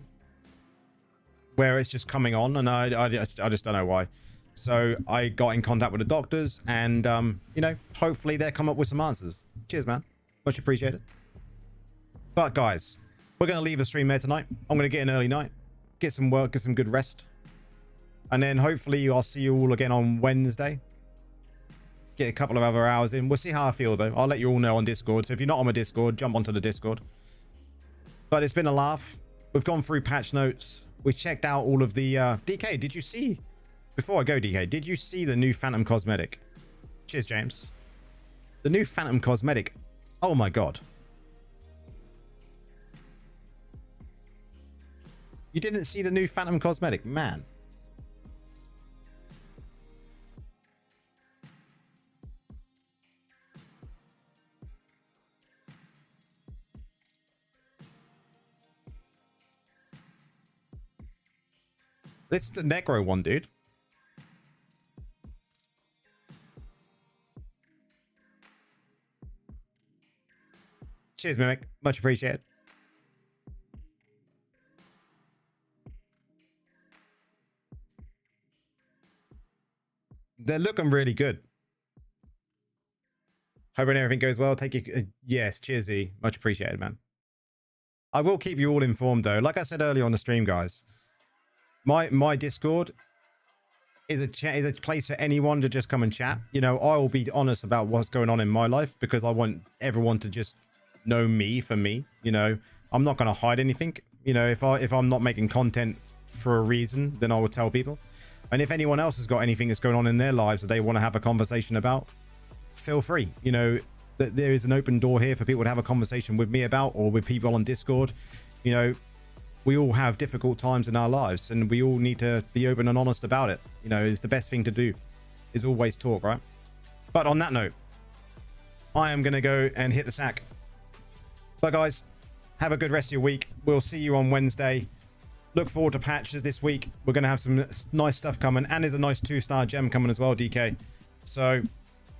where it's just coming on, and I just don't know why. So I got in contact with the doctors, and you know, hopefully they'll come up with some answers. Cheers, man. Much appreciated. But guys, we're gonna leave the stream there tonight. I'm gonna get an early night, get some work, get some good rest, and then hopefully I'll see you all again on Wednesday. Get a couple of other hours in. We'll see how I feel though. I'll let you all know on Discord. So if you're not on my Discord, jump onto the Discord. But it's been a laugh. We've gone through patch notes. We checked out all of the DK, did you see, before I go, DK, did you see the new Phantom Cosmetic? Cheers, James. The new Phantom Cosmetic. Oh my god. You didn't see the new Phantom Cosmetic? Man. This is the Necro one, dude. Cheers, Mimic. Much appreciated. They're looking really good. Hoping everything goes well. Take you. Yes, cheers, Z. Much appreciated, man. I will keep you all informed, though. Like I said earlier on the stream, guys. My Discord is a place for anyone to just come and chat. You know, I will be honest about what's going on in my life because I want everyone to just know me for me. You know, I'm not going to hide anything. You know, if I'm not making content for a reason, then I will tell people. And if anyone else has got anything that's going on in their lives that they want to have a conversation about, feel free. You know, that there is an open door here for people to have a conversation with me about, or with people on Discord. You know, we all have difficult times in our lives and we all need to be open and honest about it. You know, it's the best thing to do, is always talk, right? But on that note, I am going to go and hit the sack. But guys, have a good rest of your week. We'll see you on Wednesday. Look forward to patches this week. We're going to have some nice stuff coming, and there's a nice 2-star gem coming as well, DK. So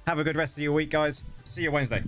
have a good rest of your week, guys. See you Wednesday.